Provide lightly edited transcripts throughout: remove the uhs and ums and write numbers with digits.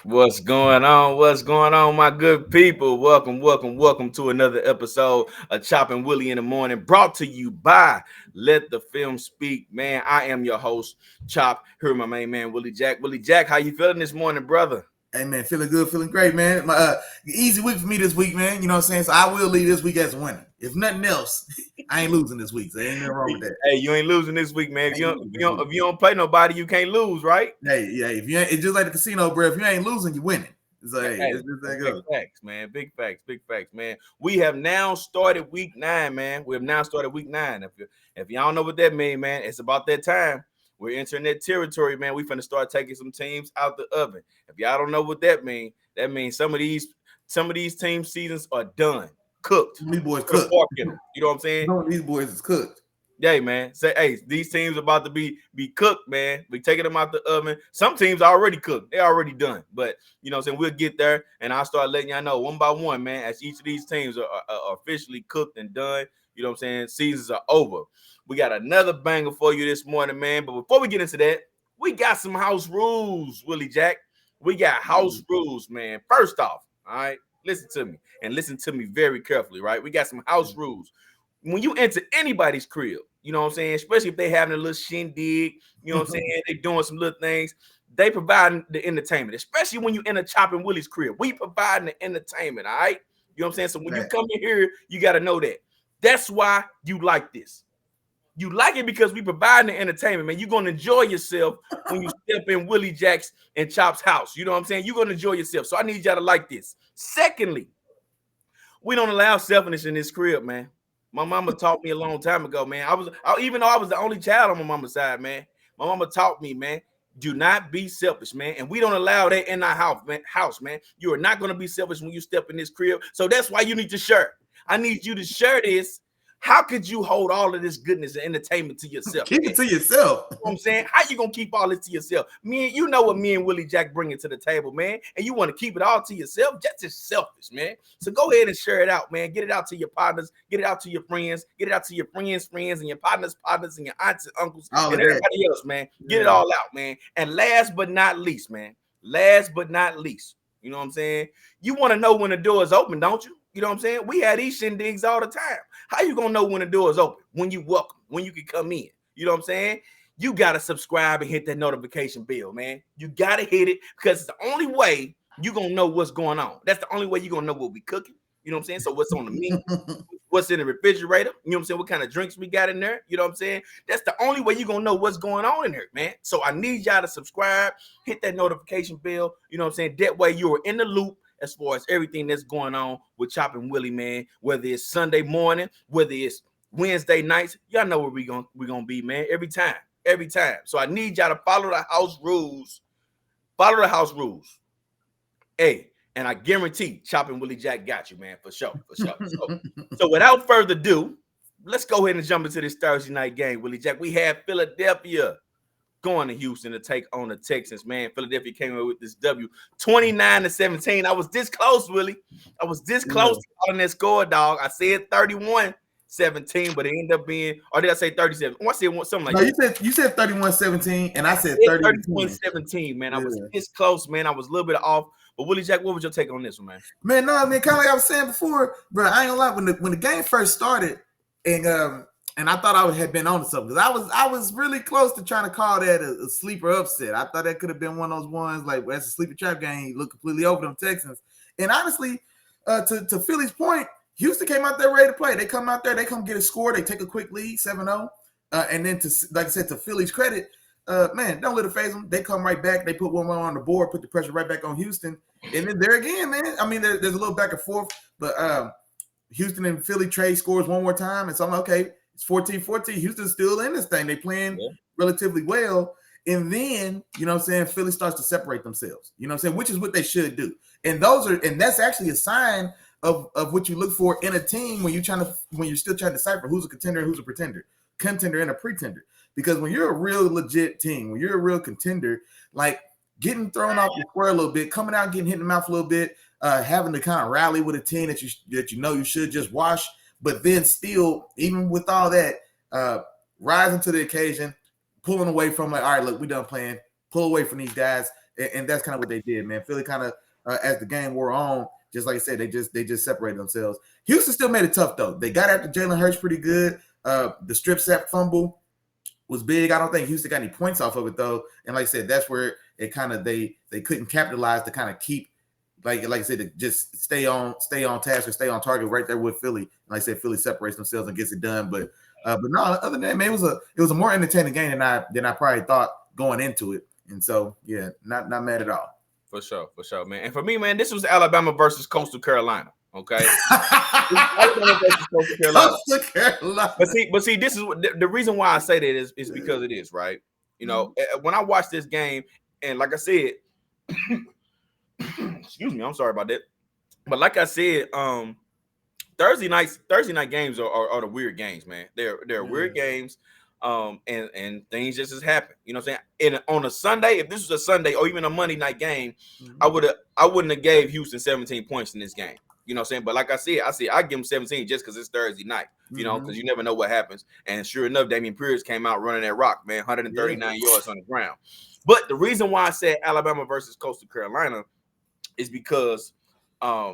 What's going on? What's going on, my good people? Welcome to another episode of Chopping Willie in the Morning, brought to you by Let the Film Speak. Man, I am your host, Chop. Here, my main man, Willie Jack. Willie Jack, how you feeling this morning, brother? Hey man, feeling good, feeling great, man. My easy week for me this week, man. You know what I'm saying? So I will leave this week as winning. If nothing else, I ain't losing this week. So ain't nothing wrong with that. Hey, you ain't losing this week, man. If you don't play nobody, you can't lose, right? Hey, yeah, if you ain't, it's just like the casino, bro. If you ain't losing, you winning. So hey, it's just that big goes. facts, man. Big facts, man. We have now started week 9, man. We have now started week 9. If y'all don't know what that means, man, it's about that time. We're entering that territory, man. We finna start taking some teams out the oven. If y'all don't know what that means some of these team seasons are done, cooked. These boys Put a cooked. fork in them. You know what I'm saying? Some of these boys is cooked. Yeah, man. Say, hey, these teams are about to be cooked, man. We taking them out the oven. Some teams are already cooked. They're already done. But, you know what I'm saying, we'll get there, and I'll start letting y'all know one by one, man, as each of these teams are officially cooked and done. You know what I'm saying? Seasons are over. We got another banger for you this morning, man. But before we get into that, we got some house rules, Willie Jack. We got house rules, man. First off, all right, listen to me, and listen to me very carefully, right? We got some house rules. When you enter anybody's crib, you know what I'm saying, especially if they having a little shindig, you know what I'm saying, they doing some little things, they provide the entertainment, especially when you enter Chopping Willie's crib. We providing the entertainment, all right? You know what I'm saying? So when you come in here, you got to know that. That's why you like this. You like it because we providing the entertainment, man. You're going to enjoy yourself when you step in Willie Jack's and Chop's house. You know what I'm saying? You're going to enjoy yourself. So I need y'all to like this. Secondly, we don't allow selfishness in this crib, man. My mama taught me a long time ago, man. Even though I was the only child on my mama's side, man. My mama taught me, man, do not be selfish, man. And we don't allow that in our house, man. You are not going to be selfish when you step in this crib. So that's why you need to share. I need you to share this. How could you hold all of this goodness and entertainment to yourself? Keep it to yourself. You know what I'm saying? How you gonna keep all this to yourself? You know what me and Willie Jack bring it to the table, man. And you want to keep it all to yourself? That's just selfish, man. So go ahead and share it out, man. Get it out to your partners, get it out to your friends, get it out to your friends, and your partners, and your aunts and uncles, and everybody else, man. Get it all out, man. And last but not least, man. You know what I'm saying? You want to know when the door is open, don't you? You know what I'm saying? We had these shindigs all the time. How you gonna know when the door is open? When you welcome, when you can come in. You know what I'm saying? You gotta subscribe and hit that notification bell, man. You gotta hit it because it's the only way you're gonna know what's going on. That's the only way you're gonna know what we cooking. You know what I'm saying? So what's on the menu, what's in the refrigerator, you know what I'm saying? What kind of drinks we got in there, you know what I'm saying? That's the only way you're gonna know what's going on in there, man. So I need y'all to subscribe, hit that notification bell, you know what I'm saying? That way you're in the loop as far as everything that's going on with Chopping Willie, man. Whether it's Sunday morning, whether it's Wednesday nights, y'all know where we're gonna be, man. Every time. So I need y'all to follow the house rules. Hey, and I guarantee Chopping Willie Jack got you, man, for sure. So without further ado, let's go ahead and jump into this Thursday night game, Willie Jack. We have Philadelphia going to Houston to take on the Texans, man. Philadelphia came in with this W, 29-17. I was this close, Willie. I was this close to calling that score, dog. I said 31-17, but it ended up being, or did I say 37? I said something like that. You said 31-17, and I said 31-17, man. I was this close, man. I was a little bit off. But Willie Jack, what was your take on this one, man? Man, no, kind of like I was saying before, bro. I ain't gonna lie. When the game first started, and I thought I had been on to something because I was really close to trying to call that a sleeper upset. I thought that could have been one of those ones like that's a sleeper trap game. You look completely over them Texans. And honestly, to Philly's point, Houston came out there ready to play. They come out there, they come get a score, they take a quick lead, 7-0. And then like I said, to Philly's credit, man, don't let it phase them. They come right back. They put one more on the board, put the pressure right back on Houston. And then there again, man. I mean, there's a little back and forth, but Houston and Philly trade scores one more time. And so I'm like, okay, it's 14-14. Houston's still in this thing. They playing relatively well. And then, you know what I'm saying, Philly starts to separate themselves. You know what I'm saying? Which is what they should do. And that's actually a sign of what you look for in a team when you're still trying to decipher who's a contender and who's a contender and a pretender. Because when you're a real legit team, when you're a real contender, like getting thrown off the square a little bit, coming out and getting hit in the mouth a little bit, having to kind of rally with a team that you know you should just wash, but then still, even with all that, rising to the occasion, pulling away from like, all right, look, we done playing, pull away from these guys, and that's kind of what they did, man. Philly kind of as the game wore on, just like I said, they just separated themselves. Houston still made it tough though. They got after Jalen Hurts pretty good. The strip sack fumble was big. I don't think Houston got any points off of it though. And like I said, that's where it kind of they couldn't capitalize to kind of keep like I said to just stay on task or stay on target right there with Philly. And like I said, Philly separates themselves and gets it done. But no, other than that, man, it was a more entertaining game than I probably thought going into it. And so yeah, not mad at all. For sure, man. And for me, man, this was Alabama versus Coastal Carolina. Okay. Alabama versus Coastal Carolina. Coastal Carolina. But see, this is the reason why I say that is because it is, right? You know, when I watched this game, and like I said, excuse me, I'm sorry about that. But like I said, Thursday night games are the weird games, man. They're weird games. And things just happen. You know what I'm saying? And on a Sunday, if this was a Sunday or even a Monday night game, I wouldn't have gave Houston 17 points in this game. You know what I'm saying? But like I said, I give them 17 just because it's Thursday night, you know, because you never know what happens. And sure enough, Damian Pierce came out running that rock, man, 139 yards on the ground. But the reason why I said Alabama versus Coastal Carolina is because I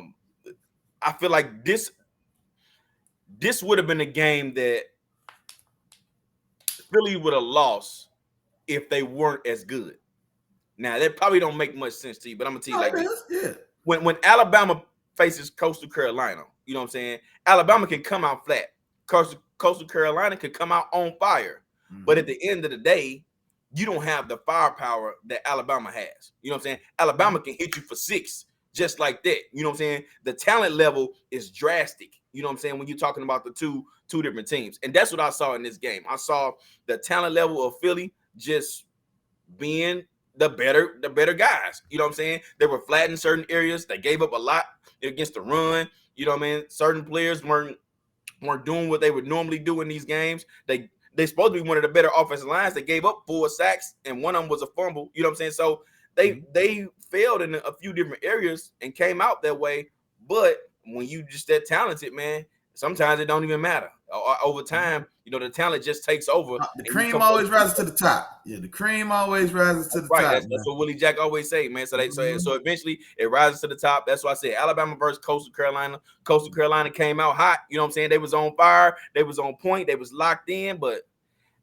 feel like this would have been a game that Philly would have lost if they weren't as good. Now, that probably don't make much sense to you, but I'm going to tell you like this. Yeah. When Alabama faces Coastal Carolina, you know what I'm saying? Alabama can come out flat. Coastal Carolina can come out on fire. But at the end of the day, you don't have the firepower that Alabama has. You know what I'm saying? Alabama can hit you for 6 just like that. You know what I'm saying? The talent level is drastic. You know what I'm saying? When you're talking about the two different teams. And that's what I saw in this game. I saw the talent level of Philly just being the better guys. You know what I'm saying? They were flat in certain areas. They gave up a lot against the run. You know what I mean? Certain players weren't doing what they would normally do in these games. They supposed to be one of the better offensive lines. They gave up 4 sacks, and one of them was a fumble. You know what I'm saying? So they failed in a few different areas and came out that way. But when you just that talented, man, sometimes it don't even matter. Over time, you know, the talent just takes over. The cream always rises to the top. Yeah, the cream always rises to the top. That's what Willie Jack always say, man. So so eventually it rises to the top. That's why I said Alabama versus Coastal Carolina. Coastal Carolina came out hot. You know what I'm saying? They was on fire. They was on point. They was locked in. But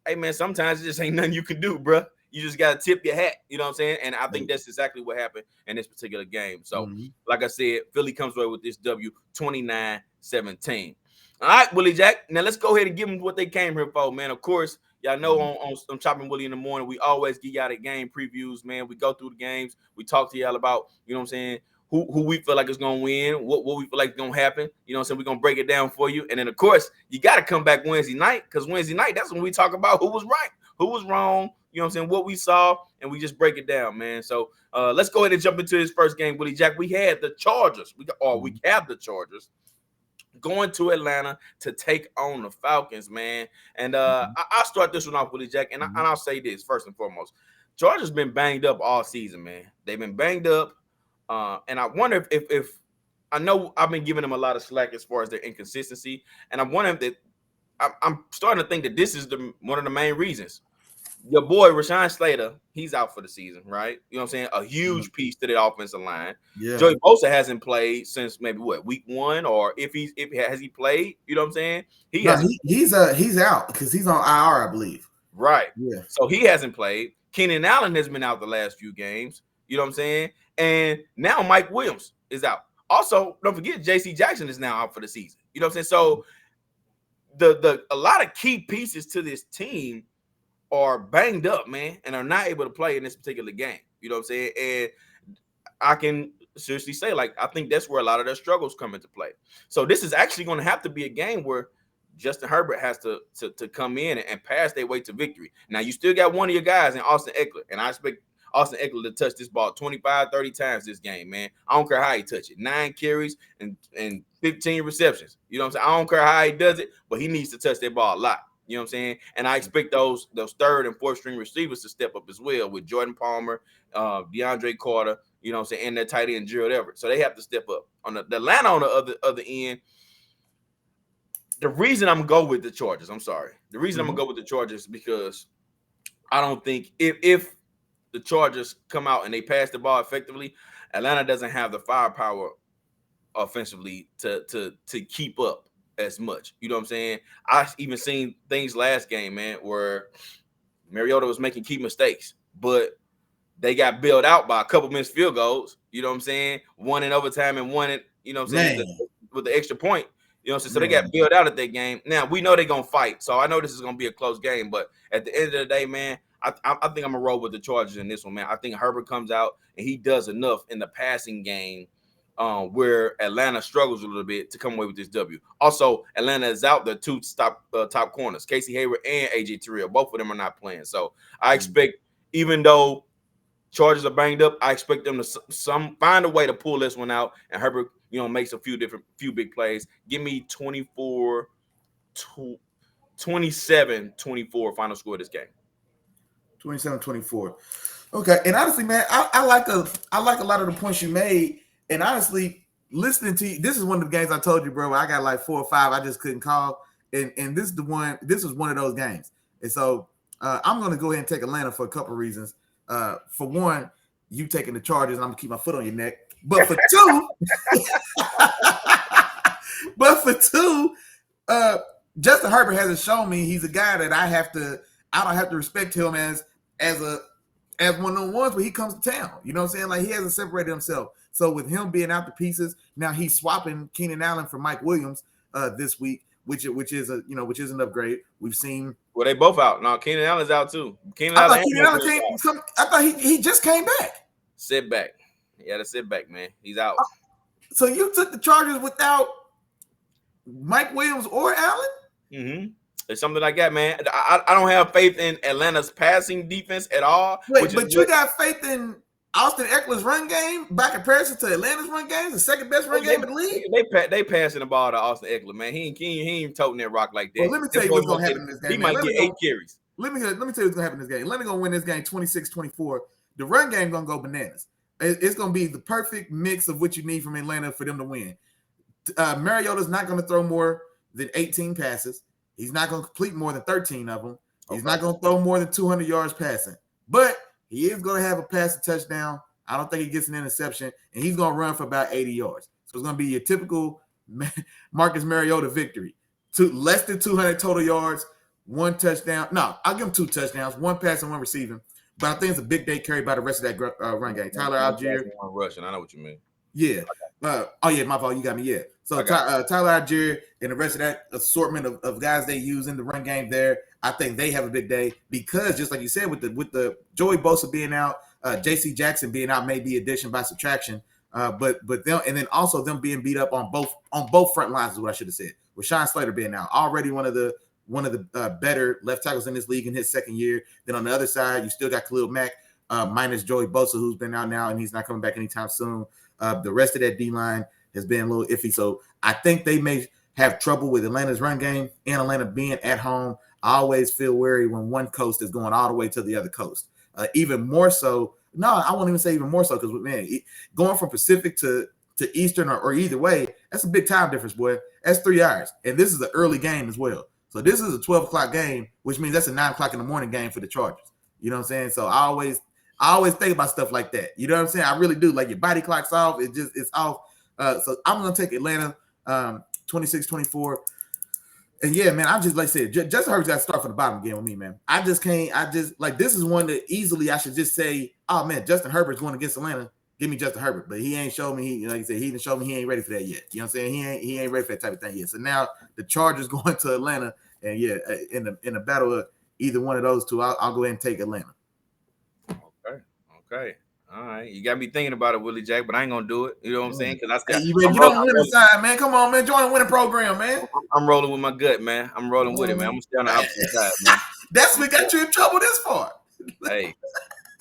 hey, man, sometimes it just ain't nothing you can do, bro. You just got to tip your hat. You know what I'm saying? And I think that's exactly what happened in this particular game. So, like I said, Philly comes away with this W 29-17. All right, Willie Jack. Now let's go ahead and give them what they came here for, man. Of course, y'all know on Chopping Willie in the morning, we always give y'all the game previews, man. We go through the games. We talk to y'all about, you know what I'm saying, who we feel like is going to win, what we feel like is going to happen. You know what I'm saying? We're going to break it down for you. And then, of course, you got to come back Wednesday night because Wednesday night, that's when we talk about who was right, who was wrong, you know what I'm saying, what we saw, and we just break it down, man. So let's go ahead and jump into this first game, Willie Jack. We had the Chargers. We have the Chargers going to Atlanta to take on the Falcons, man. And I'll start this one off, Willie Jack, and I'll say this first and foremost. Chargers been banged up all season, man. They've been banged up, and I wonder if I know I've been giving them a lot of slack as far as their inconsistency, and I'm wondering that I'm starting to think that this is one of the main reasons. Your boy Rashawn Slater, he's out for the season, right? You know what I'm saying? A huge piece to the offensive line. Yeah. Joey Bosa hasn't played since maybe week 1, or if he played, you know what I'm saying? He's out because he's on IR, I believe. Right. Yeah. So he hasn't played. Keenan Allen has been out the last few games. You know what I'm saying? And now Mike Williams is out. Also, don't forget J.C. Jackson is now out for the season. You know what I'm saying? So a lot of key pieces to this team are banged up, man, and are not able to play in this particular game. You know what I'm saying? And I can seriously say, like, I think that's where a lot of their struggles come into play. So this is actually going to have to be a game where Justin Herbert has to come in and pass their way to victory. Now, you still got one of your guys in Austin Eckler, and I expect Austin Eckler to touch this ball 25, 30 times this game, man. I don't care how he touch it. 9 carries and 15 receptions. You know what I'm saying? I don't care how he does it, but he needs to touch that ball a lot. You know what I'm saying? And I expect those third and fourth string receivers to step up as well with Jordan Palmer, DeAndre Carter, you know what I'm saying, and their tight end Gerald Everett. So they have to step up. On the Atlanta on the other end, the reason I'm going to go with the Chargers, I'm sorry. The reason I'm going to go with the Chargers is because I don't think if the Chargers come out and they pass the ball effectively, Atlanta doesn't have the firepower offensively to keep up as much. You know what I'm saying? I even seen things last game, man, where Mariota was making key mistakes, but they got bailed out by a couple missed field goals. You know what I'm saying? One in overtime and one in, you know what I'm saying, with the extra point. You know what I'm saying? So they got bailed out at that game. Now, we know they're going to fight. So I know this is going to be a close game. But at the end of the day, man, I think I'm going to roll with the Chargers in this one, man. I think Herbert comes out and he does enough in the passing game where Atlanta struggles a little bit to come away with this W. Also, Atlanta is out the two top corners, Casey Hayward and A.J. Terrell. Both of them are not playing. So I expect, even though Chargers are banged up, I expect them to find a way to pull this one out, and Herbert, makes a few big plays. Give me 27-24 final score of this game. 27-24. Okay, and honestly, man, I like a lot of the points you made, and honestly, listening to you, this is one of the games I told you, bro. I got like 4 or 5 I just couldn't call, and this is the one. This was one of those games, and so I'm going to go ahead and take Atlanta for a couple of reasons. For one, you taking the Chargers, and I'm gonna keep my foot on your neck. But for two, Justin Herbert hasn't shown me he's a guy that I don't have to respect him as one of the ones where he comes to town. You know what I'm saying? Like, he hasn't separated himself. So with him being out the pieces, now he's swapping Keenan Allen for Mike Williams this week, which is an upgrade. We've seen. Well, they both out. No, Keenan Allen's out too. I thought he just came back. Sit back. He had a sit back, man. He's out. So you took the Chargers without Mike Williams or Allen? Mm-hmm. It's something like that, man. I don't have faith in Atlanta's passing defense at all. Wait, but you got faith in Austin Eckler's run game by comparison to Atlanta's run game, the second best run game in the league? They passing the ball to Austin Eckler, man. He ain't toting that rock like that. Well, let me tell you what's going to happen in this game. He might get 8 carries. Let me tell you what's going to happen in this game. Atlanta going to win this game 26-24. The run game going to go bananas. It's going to be the perfect mix of what you need from Atlanta for them to win. Mariota's not going to throw more than 18 passes. He's not going to complete more than 13 of them. He's not going to throw more than 200 yards passing. But he is going to have a passing touchdown. I don't think he gets an interception. And he's going to run for about 80 yards. So it's going to be your typical Marcus Mariota victory. Less than 200 total yards, 1 touchdown. No, I'll give him 2 touchdowns, 1 passing, 1 receiving. But I think it's a big day carried by the rest of that run game. Tyler Algier. Rushing. I know what you mean. Yeah. My fault. You got me. Yeah. So Tyler Algier and the rest of that assortment of guys they use in the run game there, I think they have a big day because, just like you said, with the Joey Bosa being out, J.C. Jackson being out may be addition by subtraction. But them, and then also them being beat up on both front lines is what I should have said. With Sean Slater being out, already one of the better left tackles in this league in his second year. Then on the other side, you still got Khalil Mack minus Joey Bosa, who's been out now and he's not coming back anytime soon. The rest of that D-line has been a little iffy. So I think they may have trouble with Atlanta's run game and Atlanta being at home. I always feel wary when one coast is going all the way to the other coast. Even more so. No, I won't even say even more so because, man, going from Pacific to Eastern or either way, that's a big time difference, boy. That's 3 hours. And this is an early game as well. So this is a 12 o'clock game, which means that's a 9 o'clock in the morning game for the Chargers. You know what I'm saying? So I always think about stuff like that. You know what I'm saying? I really do. Like, your body clock's off. It's off. So I'm going to take Atlanta 26-24. And yeah, man, I'm just, like I said, Justin Herbert's got to start from the bottom again with me, man. This is one that easily I should just say, oh, man, Justin Herbert's going against Atlanta. Give me Justin Herbert. But he ain't showed me, like you said, he didn't show me he ain't ready for that yet. You know what I'm saying? He ain't ready for that type of thing yet. So now the Chargers going to Atlanta. And yeah, in the battle of either one of those two, I'll go ahead and take Atlanta. Okay. All right. You got me thinking about it, Willie Jack, but I ain't gonna do it. You know what I'm saying? Because you don't win the side, man. Come on, man. Join the winning program, man. I'm rolling with my gut, man. I'm rolling with it, man. I'm gonna stay on the opposite side, man. That's what got you in trouble this far. Hey,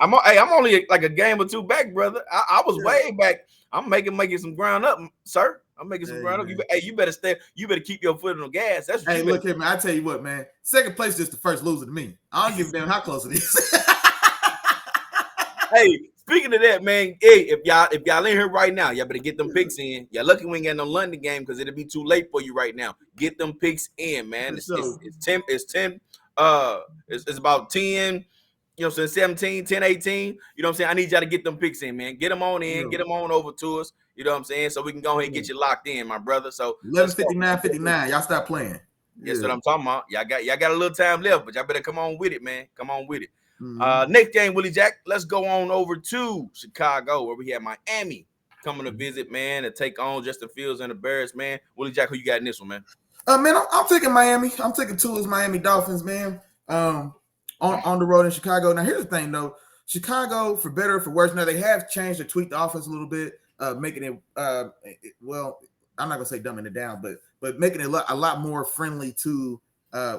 I'm only like a game or two back, brother. I was way back. I'm making some ground up, sir. I'm making some ground up. You better stay. You better keep your foot on the gas. That's what look here, man. I tell you what, man. Second place is the first loser to me. I don't give a damn how close it is. Hey, speaking of that, man. Hey, if y'all in here right now, y'all better get them picks in. Y'all lucky we ain't got no London game because it'll be too late for you right now. Get them picks in, man. It's 10. It's about 10. you know, saying 17, 10, 18. You know what I'm saying? I need y'all to get them picks in, man. Get them on in, get Yeah. them on over to us. You know what I'm saying? So we can go ahead and get you locked in, my brother. So let's go. 11:59. Y'all stop playing. That's Yeah. what I'm talking about. Y'all got a little time left, but y'all better come on with it, man. Come on with it. Mhm. Next game, Willie Jack. Let's go on over to Chicago, where we have Miami coming to visit, man, to take on Justin Fields and the Bears, man. Willie Jack, who you got in this one, man? Man, I'm taking Miami. I'm taking Tua's Miami Dolphins, man. On the road in Chicago. Now, here's the thing, though. Chicago, for better or for worse, now they have changed or tweaked the offense a little bit, making it well, I'm not gonna say dumbing it down, but making it a lot more friendly to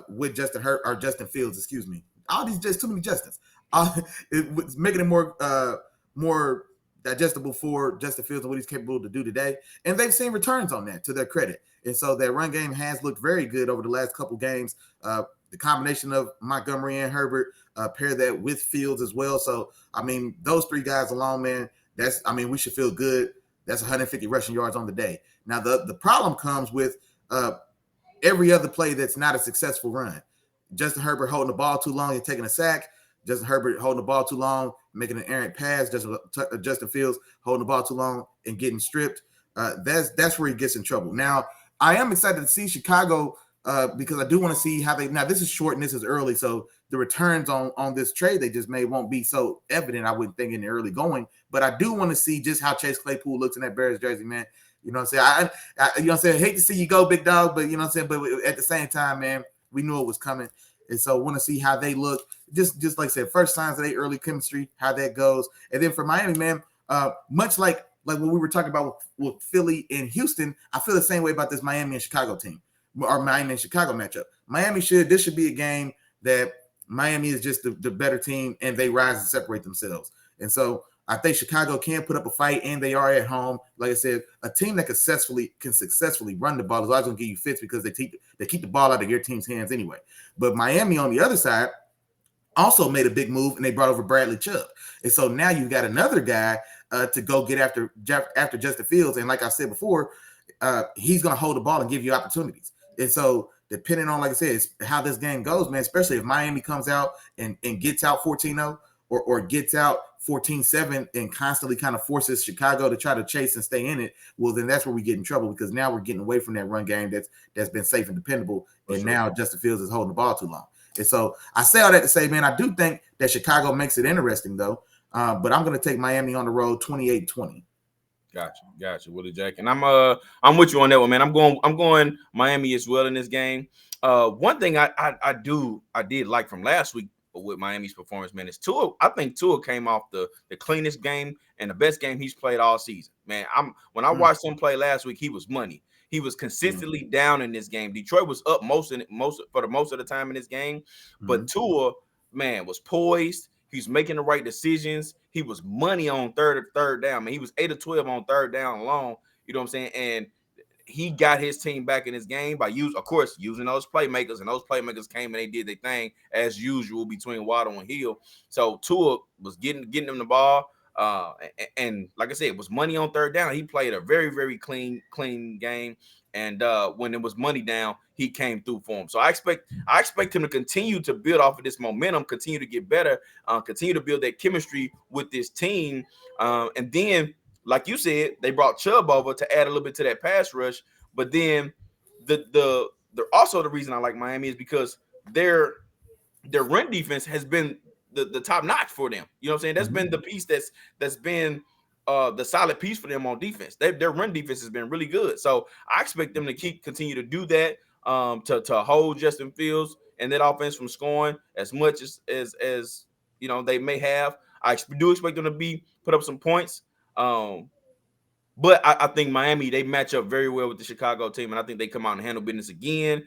with Justin Fields, excuse me. All these just too many Justins. It was making it more digestible for Justin Fields and what he's capable to do today. And they've seen returns on that, to their credit. And so that run game has looked very good over the last couple games. The combination of Montgomery and Herbert, pair that with Fields as well. So, I mean, those three guys alone, man, we should feel good. That's 150 rushing yards on the day. Now, the problem comes with every other play that's not a successful run. Justin Herbert holding the ball too long and taking a sack. Justin Herbert holding the ball too long, making an errant pass. Justin Fields holding the ball too long and getting stripped. That's where he gets in trouble. Now, I am excited to see Chicago because I do want to see how they. Now, this is short and this is early, so the returns on this trade they just made won't be so evident, I wouldn't think, in the early going. But I do want to see just how Chase Claypool looks in that Bears jersey, man. You know what I'm saying? I you know what I'm saying? I hate to see you go, big dog, but you know what I'm saying? But at the same time, man, we knew it was coming. And so I want to see how they look. Just like I said, first signs of their early chemistry, how that goes. And then for Miami, man, much like what we were talking about with Philly and Houston, I feel the same way about this Miami and Chicago team, or Miami and Chicago matchup. This should be a game that Miami is just the better team, and they rise and separate themselves. And so I think Chicago can put up a fight, and they are at home. Like I said, a team that can successfully run the ball is always going to give you fits because they keep the ball out of your team's hands anyway. But Miami on the other side also made a big move, and they brought over Bradley Chubb. And so now you've got another guy to go get after Justin Fields. And like I said before, he's going to hold the ball and give you opportunities. And so depending on, like I said, how this game goes, man, especially if Miami comes out and gets out 14-0 or gets out 14-7 and constantly kind of forces Chicago to try to chase and stay in it, well, then that's where we get in trouble because now we're getting away from that run game that's been safe and dependable. And now Justin Fields is holding the ball too long. And so I say all that to say, man, I do think that Chicago makes it interesting, though. But I'm going to take Miami on the road 28-20. Gotcha, Willie Jack. And I'm with you on that one, man. I'm going Miami as well in this game. One thing I did like from last week with Miami's performance, man, is Tua. I think Tua came off the cleanest game and the best game he's played all season. Man, when I watched him play last week, he was money. He was consistently down in this game. Detroit was up most of the time in this game, but Tua, man, was poised. He's making the right decisions. He was money on third down. Man, he was 8 of 12 on third down alone. You know what I'm saying? And he got his team back in this game by using those playmakers, and those playmakers came and they did their thing as usual between Waddle and Hill. So Tua was getting them the ball. And like I said, it was money on third down. He played a very, very clean game. And when it was money down, he came through for him. So I expect him to continue to build off of this momentum, continue to get better, continue to build that chemistry with this team. And then, like you said, they brought Chubb over to add a little bit to that pass rush. But then the also the reason I like Miami is because their run defense has been the top notch for them. You know what I'm saying? That's been the piece that's been the solid piece for them on defense. Their run defense has been really good. So I expect them to continue to do that, to hold Justin Fields and that offense from scoring as much as you know they may have. I do expect them to put up some points. But I think Miami, they match up very well with the Chicago team, and I think they come out and handle business again.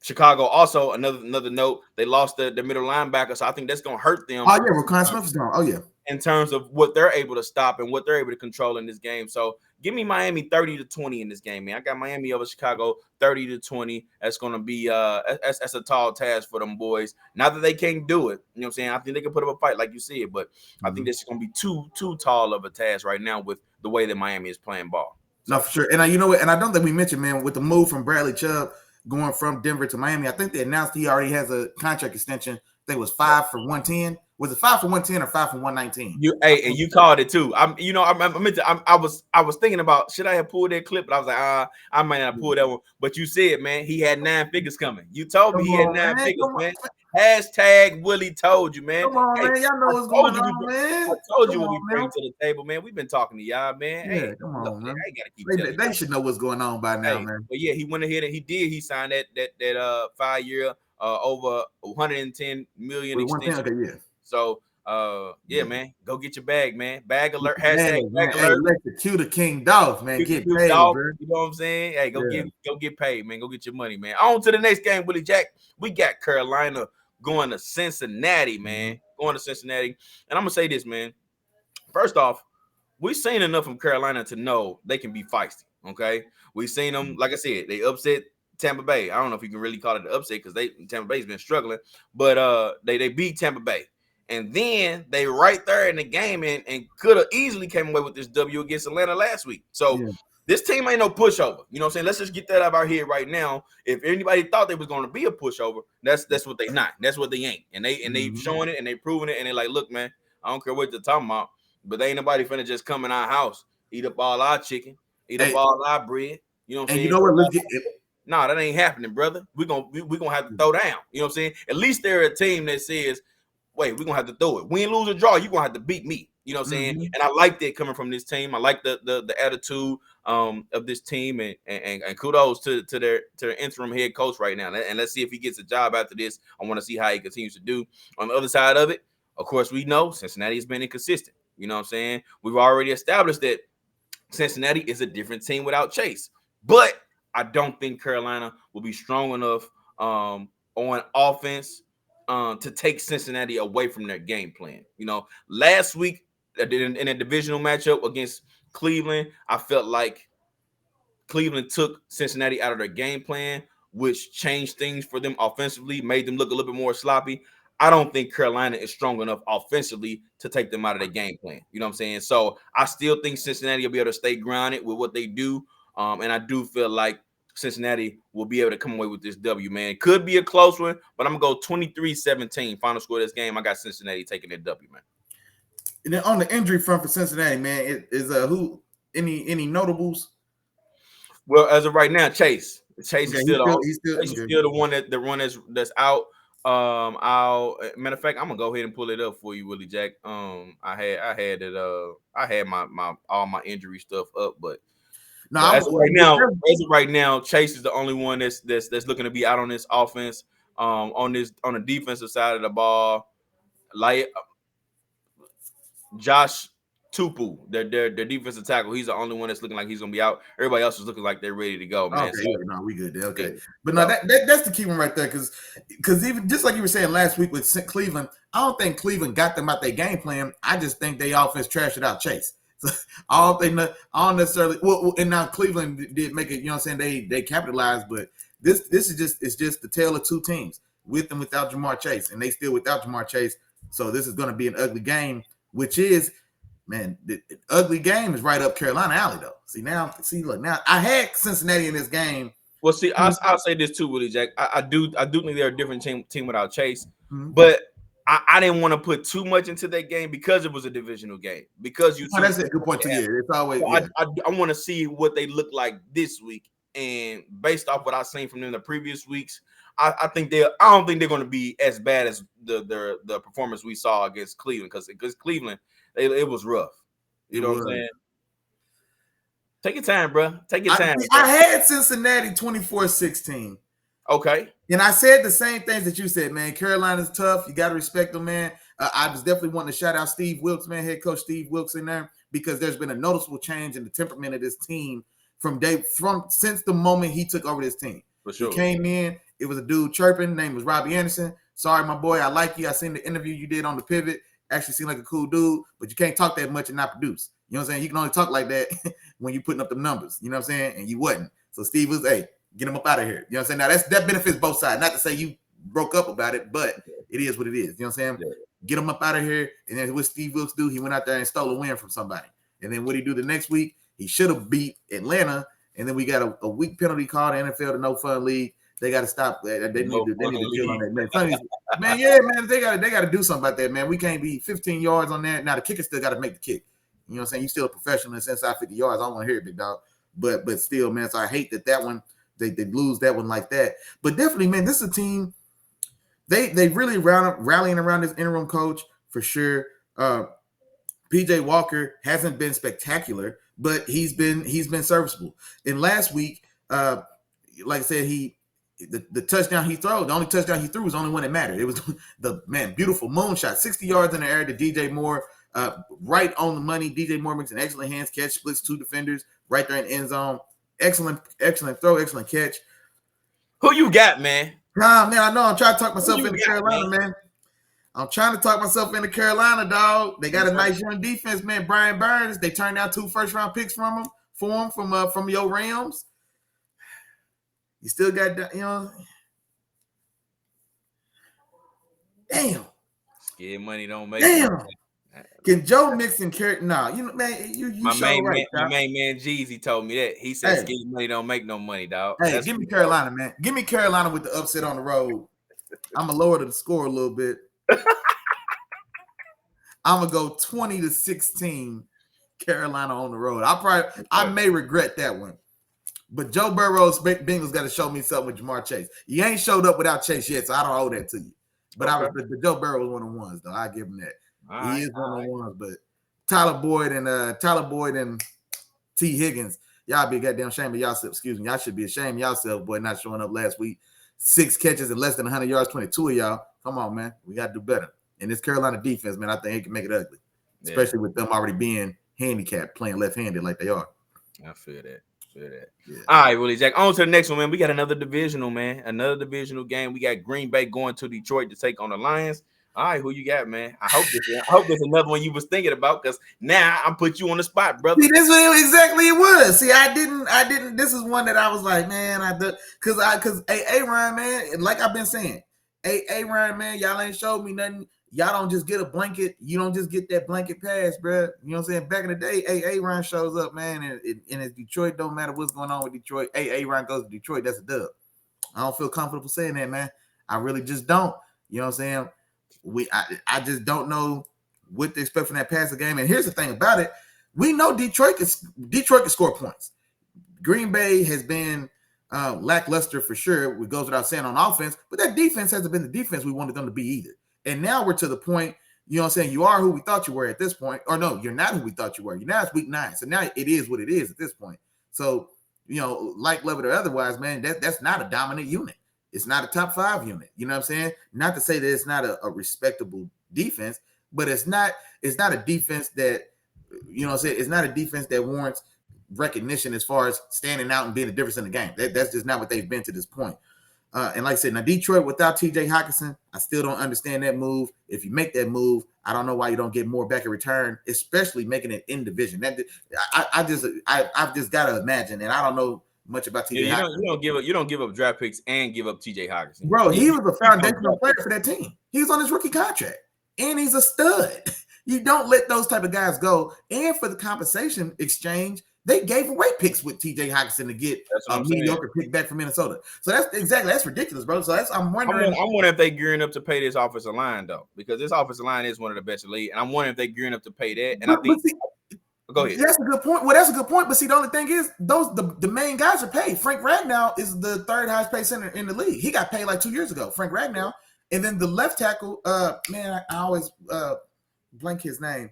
Chicago also, another note, they lost their middle linebacker, so I think that's going to hurt them. Oh, yeah, Rokon Smith is gone. Oh, yeah. In terms of what they're able to stop and what they're able to control in this game. So give me Miami 30-20 in this game, man. I got Miami over Chicago 30-20. That's going to be that's a tall task for them boys. Not that they can't do it. You know what I'm saying? I think they can put up a fight, like you said, but I think this is going to be too tall of a task right now with the way that Miami is playing ball. So. No, for sure. And you know what? And I don't think we mentioned, man, with the move from Bradley Chubb going from Denver to Miami, I think they announced he already has a contract extension think it was 5 for 110. Was it 5 for 110 or 5 for 119? And you called it too. I was thinking about should I have pulled that clip, but I was like, I might not pull that one. But you said, man, he had 9 figures coming. You told me he had 9 figures, man. Hashtag Willie told you, man. Come on, man. Y'all know what's going on, man. I told you what we bring to the table, man. We've been talking to y'all, man. Yeah, hey, come on, man. I gotta keep they should know what's going on by now, man. But yeah, he went ahead and he signed that 5-year over 110 million extension. So man, go get your bag, man. Bag alert. Hashtag bag alert. Electrocute the King Dolph, man. Get paid, Dolph, bro. you know what I'm saying? Hey, go get paid, man. Go get your money, man. On to the next game, Willie Jack. We got Carolina going to Cincinnati, man. Going to Cincinnati. And I'm gonna say this, man. First off, we've seen enough from Carolina to know they can be feisty. Okay, we've seen them. Like I said, they upset Tampa Bay. I don't know if you can really call it an upset because Tampa Bay's been struggling, but they beat Tampa Bay. And then they right there in the game and could have easily came away with this W against Atlanta last week. So this team ain't no pushover. You know what I'm saying? Let's just get that out of our head right now. If anybody thought they was going to be a pushover, that's what they not. That's what they ain't. And they've shown it and they proving it. And they're like, look, man, I don't care what they're talking about, but they ain't nobody finna just come in our house, eat up all our chicken, eat up all our bread. You know what I'm saying? You know what? Let's get it. Nah, that ain't happening, brother. We're gonna have to throw down. You know what I'm saying? At least they're a team that says, wait, we're gonna have to throw it. Win, lose, or draw, you're gonna have to beat me. You know what I'm saying? And I like that coming from this team. I like the attitude of this team, and kudos to their interim head coach right now. And let's see if he gets a job after this. I want to see how he continues to do. On the other side of it, of course, we know Cincinnati has been inconsistent. You know what I'm saying? We've already established that Cincinnati is a different team without Chase, but I don't think Carolina will be strong enough on offense to take Cincinnati away from their game plan. You know, last week in a divisional matchup against Cleveland, I felt like Cleveland took Cincinnati out of their game plan, which changed things for them offensively, made them look a little bit more sloppy. I don't think Carolina is strong enough offensively to take them out of their game plan. You know what I'm saying? So I still think Cincinnati will be able to stay grounded with what they do. And I do feel like Cincinnati will be able to come away with this W, man. It could be a close one, but I'm going to go 23-17. Final score of this game, I got Cincinnati taking that W, man. And then on the injury front for Cincinnati, man, who any notables? Well, as of right now, Chase is still the one that's out. Matter of fact, I'm gonna go ahead and pull it up for you, Willie Jack. I had my all my injury stuff up, but as of right now, Chase is the only one that's looking to be out on this offense. On the defensive side of the ball, like Josh Tupu, their defensive tackle, he's the only one that's looking like he's gonna be out. Everybody else is looking like they're ready to go, man. Okay, no, we good. Okay, yeah. But no, that's the key one right there, because even just like you were saying last week with Cleveland, I don't think Cleveland got them out their game plan. I just think they offense trashed it out Chase. So I don't necessarily. Well, and now Cleveland did make it. You know what I'm saying? They capitalized, but this is just the tale of two teams, with and without Jamar Chase, and they still without Jamar Chase. So this is going to be an ugly game, which is. Man, the ugly game is right up Carolina alley, though. Look, now I had Cincinnati in this game. Well, see, I'll say this too, Willie Jack. I do think they're a different team without Chase, but I didn't want to put too much into that game because it was a divisional game. Because that's a good point too. Yeah, it's always. So I want to see what they look like this week, and based off what I've seen from them the previous weeks, I don't think they're going to be as bad as the performance we saw against Cleveland, because Cleveland. It was rough. You know what I'm saying? Take your time, bro. Take your time. I had Cincinnati 24-16. Okay. And I said the same things that you said, man. Carolina's tough. You got to respect them, man. I was definitely wanting to shout out Steve Wilkes, man, head coach Steve Wilkes in there, because there's been a noticeable change in the temperament of this team since the moment he took over this team. For sure. He came in. It was a dude chirping. Name was Robbie Anderson. Sorry, my boy. I like you. I seen the interview you did on the Pivot. Actually seemed like a cool dude, but you can't talk that much and not produce. You know what I'm saying? You can only talk like that when you're putting up the numbers. You know what I'm saying? And you wasn't. So Steve was, hey, get him up out of here. You know what I'm saying? Now that benefits both sides. Not to say you broke up about it, but it is what it is. You know what I'm saying? Yeah. Get him up out of here. And then what Steve Wilkes do? He went out there and stole a win from somebody. And then what he do the next week? He should have beat Atlanta. And then we got a weak penalty call, the NFL, the No Fun League. They got to stop that. They need to chill on that. Man, they got to do something about that, man. We can't be 15 yards on that. Now the kicker still got to make the kick. You know what I'm saying? You still a professional inside 50 yards. I don't want to hear it, big dog. But still, man. So I hate that one. They lose that one like that. But definitely, man, this is a team. They really rallying around this interim coach for sure. PJ Walker hasn't been spectacular, but he's been serviceable. And last week, like I said, the touchdown he threw, the only touchdown he threw was the only one that mattered. It was the beautiful moonshot, 60 yards in the air to DJ Moore, right on the money. DJ Moore makes an excellent hands catch, splits two defenders right there in the end zone. Excellent throw, excellent catch. Who you got, man? Nah, man, I know I'm trying to talk myself into Carolina, man. I'm trying to talk myself into Carolina, dog. They got a nice young defense, man. Brian Burns. They turned down 2 first-round picks from your Rams. You still got, damn. Scared money don't make. Damn. Can Joe Mixon carry? No, man. My main man Jeezy told me that. He said, "Scared money don't make no money, dog." Hey, give me Carolina, man. Give me Carolina with the upset on the road. I'm gonna lower the score a little bit. I'm gonna go 20-16 Carolina on the road. I may regret that one, but Joe Burrow's Bengals got to show me something with Jamar Chase. You ain't showed up without Chase yet, so I don't owe that to you. But the Joe Burrow was one of the ones, though. I give him that. He is one of the ones. But Tyler Boyd and T. Higgins, y'all be a goddamn shame of yourself. Excuse me, y'all should be ashamed of yourself, boy, not showing up last week. 6 catches and less than 100 yards, 22 of y'all. Come on, man. We got to do better. And this Carolina defense, man, I think it can make it ugly, especially with them already being handicapped, playing left-handed like they are. I feel that. Yeah. All right, Willie Jack. On to the next one, man. We got another divisional, man. Another divisional game. We got Green Bay going to Detroit to take on the Lions. All right, who you got, man? I hope this another one you was thinking about, because now I'm put you on the spot, brother. See, this is exactly it was. See, I didn't. This is one that I was like, man, because Aaron, man, like I've been saying, Aaron, man, y'all ain't showed me nothing. Y'all don't just get a blanket. You don't just get that blanket pass, bro. You know what I'm saying? Back in the day, Aaron shows up, man, and it's Detroit. Don't matter what's going on with Detroit. Aaron goes to Detroit. That's a dub. I don't feel comfortable saying that, man. I really just don't. You know what I'm saying? I just don't know what to expect from that passing game. And here's the thing about it: we know Detroit can score points. Green Bay has been lackluster for sure. It goes without saying on offense, but that defense hasn't been the defense we wanted them to be either. And now we're to the point, you know what I'm saying? You are who we thought you were at this point. Or no, you're not who we thought you were. Now it's week 9. So now it is what it is at this point. So, like, love it or otherwise, man, that's not a dominant unit. It's not a top 5 unit. You know what I'm saying? Not to say that it's not a respectable defense, but it's not a defense that, you know what I'm saying? It's not a defense that warrants recognition as far as standing out and being a difference in the game. That's just not what they've been to this point. And like I said, now Detroit without TJ Hockenson, I still don't understand that move. If you make that move, I don't know why you don't get more back in return, especially making it in division. I've just got to imagine, and I don't know much about TJ Hockenson. You don't give up draft picks and give up TJ Hockenson. Bro, he was a foundational player for that team. He was on his rookie contract, and he's a stud. You don't let those type of guys go. And for the compensation exchange, they gave away picks with TJ Hockenson to get a mediocre pick back from Minnesota. So that's ridiculous, bro. So I'm wondering. I'm wondering if they're gearing up to pay this offensive line, though, because this offensive line is one of the best in the league. And I'm wondering if they're gearing up to pay that. And I think go ahead. That's a good point. Well, that's a good point. But see, the only thing is, the main guys are paid. Frank Ragnow is the 3rd highest paid center in the league. He got paid like 2 years ago. Frank Ragnow. And then the left tackle, man, I always blank his name.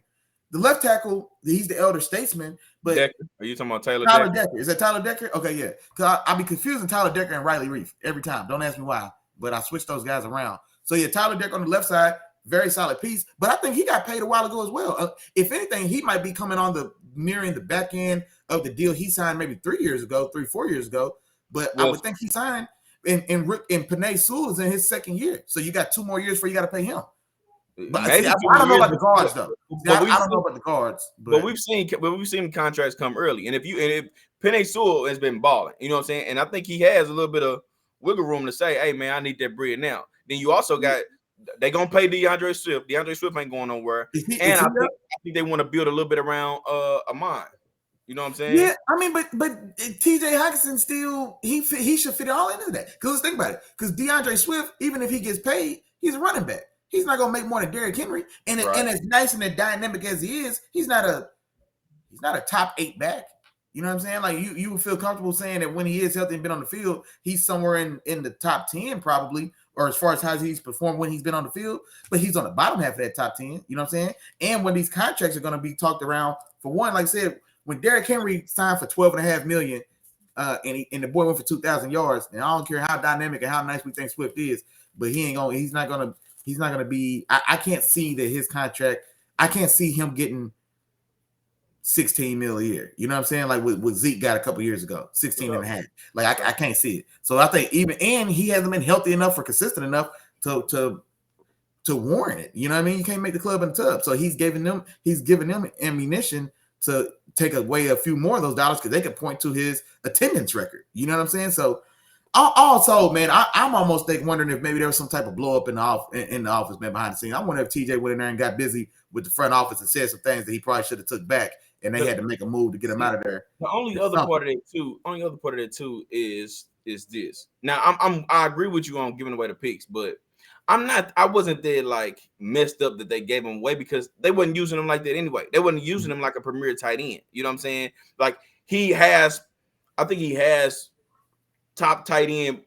The left tackle, he's the elder statesman. But Decker. Are you talking about Tyler Decker? Is that Tyler Decker? Okay, yeah. Because I'll be confusing Tyler Decker and Riley Reef every time. Don't ask me why, but I switched those guys around. So yeah, Tyler Decker on the left side, very solid piece. But I think he got paid a while ago as well. If anything, he might be coming on nearing the back end of the deal he signed maybe 4 years ago. But I would think he signed, and Penei Sewell is in his 2nd year. So you got 2 more years before you got to pay him. But I don't know about the guards though. I don't know about the guards. But we've seen contracts come early, and if Penei Sewell has been balling, you know what I'm saying, and I think he has a little bit of wiggle room to say, "Hey man, I need that bread now." Then you also got they gonna pay DeAndre Swift. DeAndre Swift ain't going nowhere, and I think they want to build a little bit around Amon. You know what I'm saying? Yeah, I mean, but T.J. Hockenson still he should fit all into that. Because let's think about it. Because DeAndre Swift, even if he gets paid, he's a running back. He's not gonna make more than Derrick Henry. And Right. as nice and as dynamic as he is, he's not a top 8 back. You know what I'm saying? Like you would feel comfortable saying that when he is healthy and been on the field, he's somewhere in the top 10 probably, or as far as how he's performed when he's been on the field. But he's on the bottom half of that top 10. You know what I'm saying? And when these contracts are going to be talked around, for one, like I said, when Derrick Henry signed for $12.5 million, and the boy went for 2,000 yards, and I don't care how dynamic and how nice we think Swift is, but he's not gonna be. I can't see that his contract. I can't see him getting 16 mil a year. You know what I'm saying? Like what Zeke got a couple years ago, 16 and a half. Like I can't see it. So I think and he hasn't been healthy enough or consistent enough to warrant it. You know what I mean? You can't make the club in the tub. So he's giving them ammunition to take away a few more of those dollars because they could point to his attendance record. You know what I'm saying? So also, man, I'm almost wondering if maybe there was some type of blow up in the office, man, behind the scenes. I wonder if TJ went in there and got busy with the front office and said some things that he probably should have took back, and they had to make a move to get him out of there. The only other part of it too is this. Now I agree with you on giving away the picks, but I wasn't there like messed up that they gave him away because they wasn't using him like that anyway. They wasn't using him like a premier tight end. You know what I'm saying? Like I think he has top tight end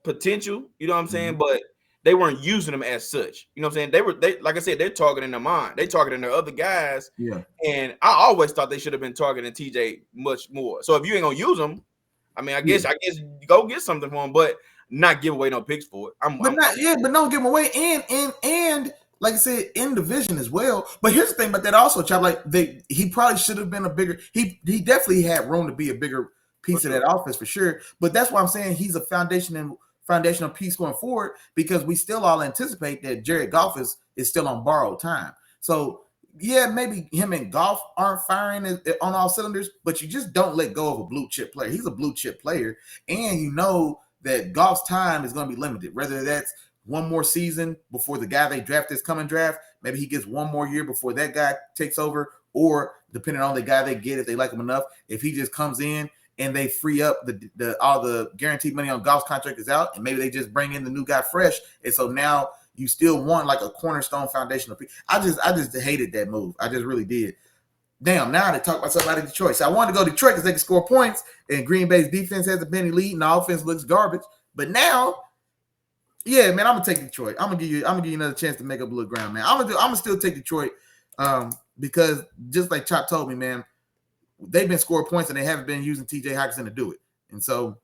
potential, you know what I'm saying? But they weren't using him as such. You know what I'm saying? They like I said, they're targeting their mind. They targeting their other guys. Yeah. And I always thought they should have been targeting TJ much more. So if you ain't gonna use him, I mean, I guess go get something for him, but not give away no picks for it. But don't give him away. And like I said, in division as well. But here's the thing about that also, Chop. Like he probably should have been a bigger. He definitely had room to be a bigger piece of that offense for sure. But that's why I'm saying he's a foundational piece going forward because we still all anticipate that Jared Goff is still on borrowed time. So yeah, maybe him and Goff aren't firing on all cylinders, but you just don't let go of a blue chip player. He's a blue chip player, and you know that Goff's time is going to be limited. Whether that's one more season before the guy they draft this coming draft, maybe he gets one more year before that guy takes over, or depending on the guy they get, if they like him enough, if he just comes in and they free up all the guaranteed money on Goff's contract is out, and maybe they just bring in the new guy fresh, and so now you still want like a cornerstone foundational piece. I just hated that move. I just really did. Damn, now they talk about somebody in Detroit. So I wanted to go to Detroit because they can score points, and Green Bay's defense has a penny lead, and the offense looks garbage. But now, yeah, man, I'm gonna take Detroit. I'm gonna give you another chance to make up a little ground, man. I'm gonna still take Detroit because just like Chop told me, man, they've been scoring points and they haven't been using T.J. Hockenson to do it, and so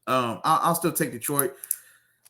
I'll still take Detroit.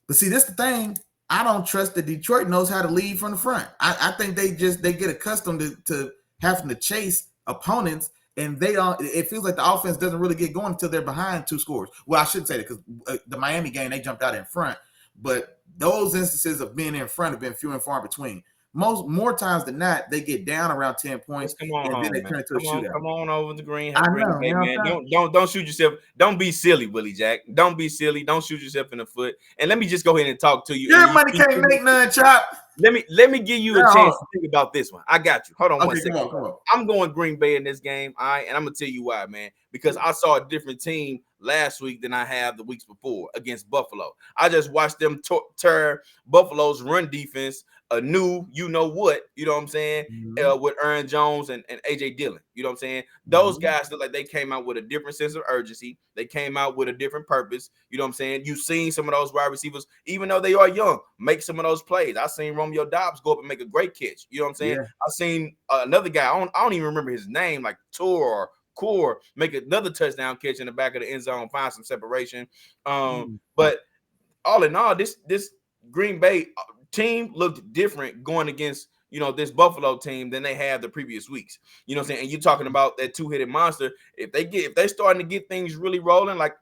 But see, this is the thing. I don't trust that Detroit knows how to lead from the front. I think they get accustomed to having to chase opponents, and they don't. It feels like the offense doesn't really get going until they're behind 2 scores. Well, I shouldn't say that because the Miami game they jumped out in front, but those instances of being in front have been few and far between. More times than not, they get down around 10 points, and then they turn into a shootout. Come on over the green. I know, man. Don't shoot yourself. Don't be silly, Willie Jack. Don't be silly. Don't shoot yourself in the foot. And let me just go ahead and talk to you. Your money can't make none, Chop. Let me give you a chance to think about this one. I got you. Hold on one second. Come on. I'm going Green Bay in this game. All right, and I'm gonna tell you why, man. Because I saw a different team last week than I have the weeks before against Buffalo. I just watched them tear Buffalo's run defense a new, you know what I'm saying, with Aaron Jones and AJ Dillon. You know what I'm saying? Those guys look like they came out with a different sense of urgency. They came out with a different purpose. You know what I'm saying? You've seen some of those wide receivers, even though they are young, make some of those plays. I seen Romeo Dobbs go up and make a great catch. You know what I'm saying? Yeah. I seen another guy, I don't even remember his name, like Core make another touchdown catch in the back of the end zone, find some separation. But all in all, this Green Bay team looked different going against, this Buffalo team than they had the previous weeks. You know what I'm saying? And you're talking about that two-headed monster. If they're starting to get things really rolling, like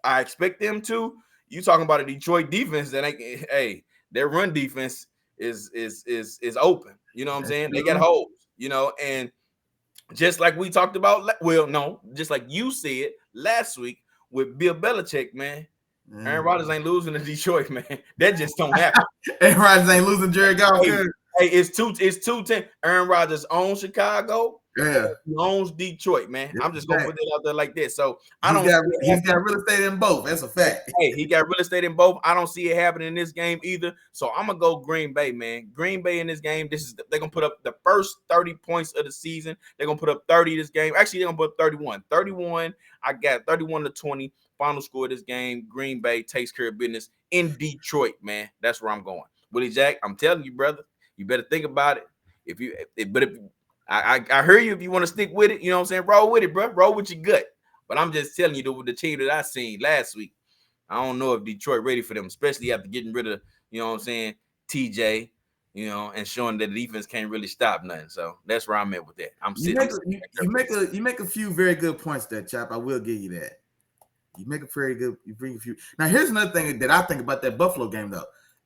I expect them to, you talking about a Detroit defense that their run defense is open. You know what I'm saying? They got holes, and just like we talked about, just like you said last week with Bill Belichick, man. Aaron Rodgers ain't losing to Detroit, man. That just don't happen. Aaron Rodgers ain't losing Jared Goff. Hey, it's 2-10. Aaron Rodgers owns Chicago. Yeah. He owns Detroit, man. I'm just gonna put it out there like this. So I don't. He's got real estate in both. That's a fact. Hey, he got real estate in both. I don't see it happening in this game either. So I'm gonna go Green Bay, man. Green Bay in this game. They're gonna put up the first 30 points of the season. They're gonna put up 30 this game. Actually, they're gonna put up 31. 31. I got 31-20. Final score of this game. Green Bay takes care of business in Detroit, man. That's where I'm going. Willie Jack, I'm telling you, brother, you better think about it. If I hear you, if you want to stick with it, you know what I'm saying? Roll with it, bro. Roll with your gut. But I'm just telling you, the team that I seen last week, I don't know if Detroit ready for them, especially after getting rid of, you know what I'm saying, TJ, you know, and showing that the defense can't really stop nothing. So that's where I'm at with that. You make a few very good points there, Chop. I will give you that. You make a very good. You bring a few. Now here's another thing that I think about that Buffalo game, though.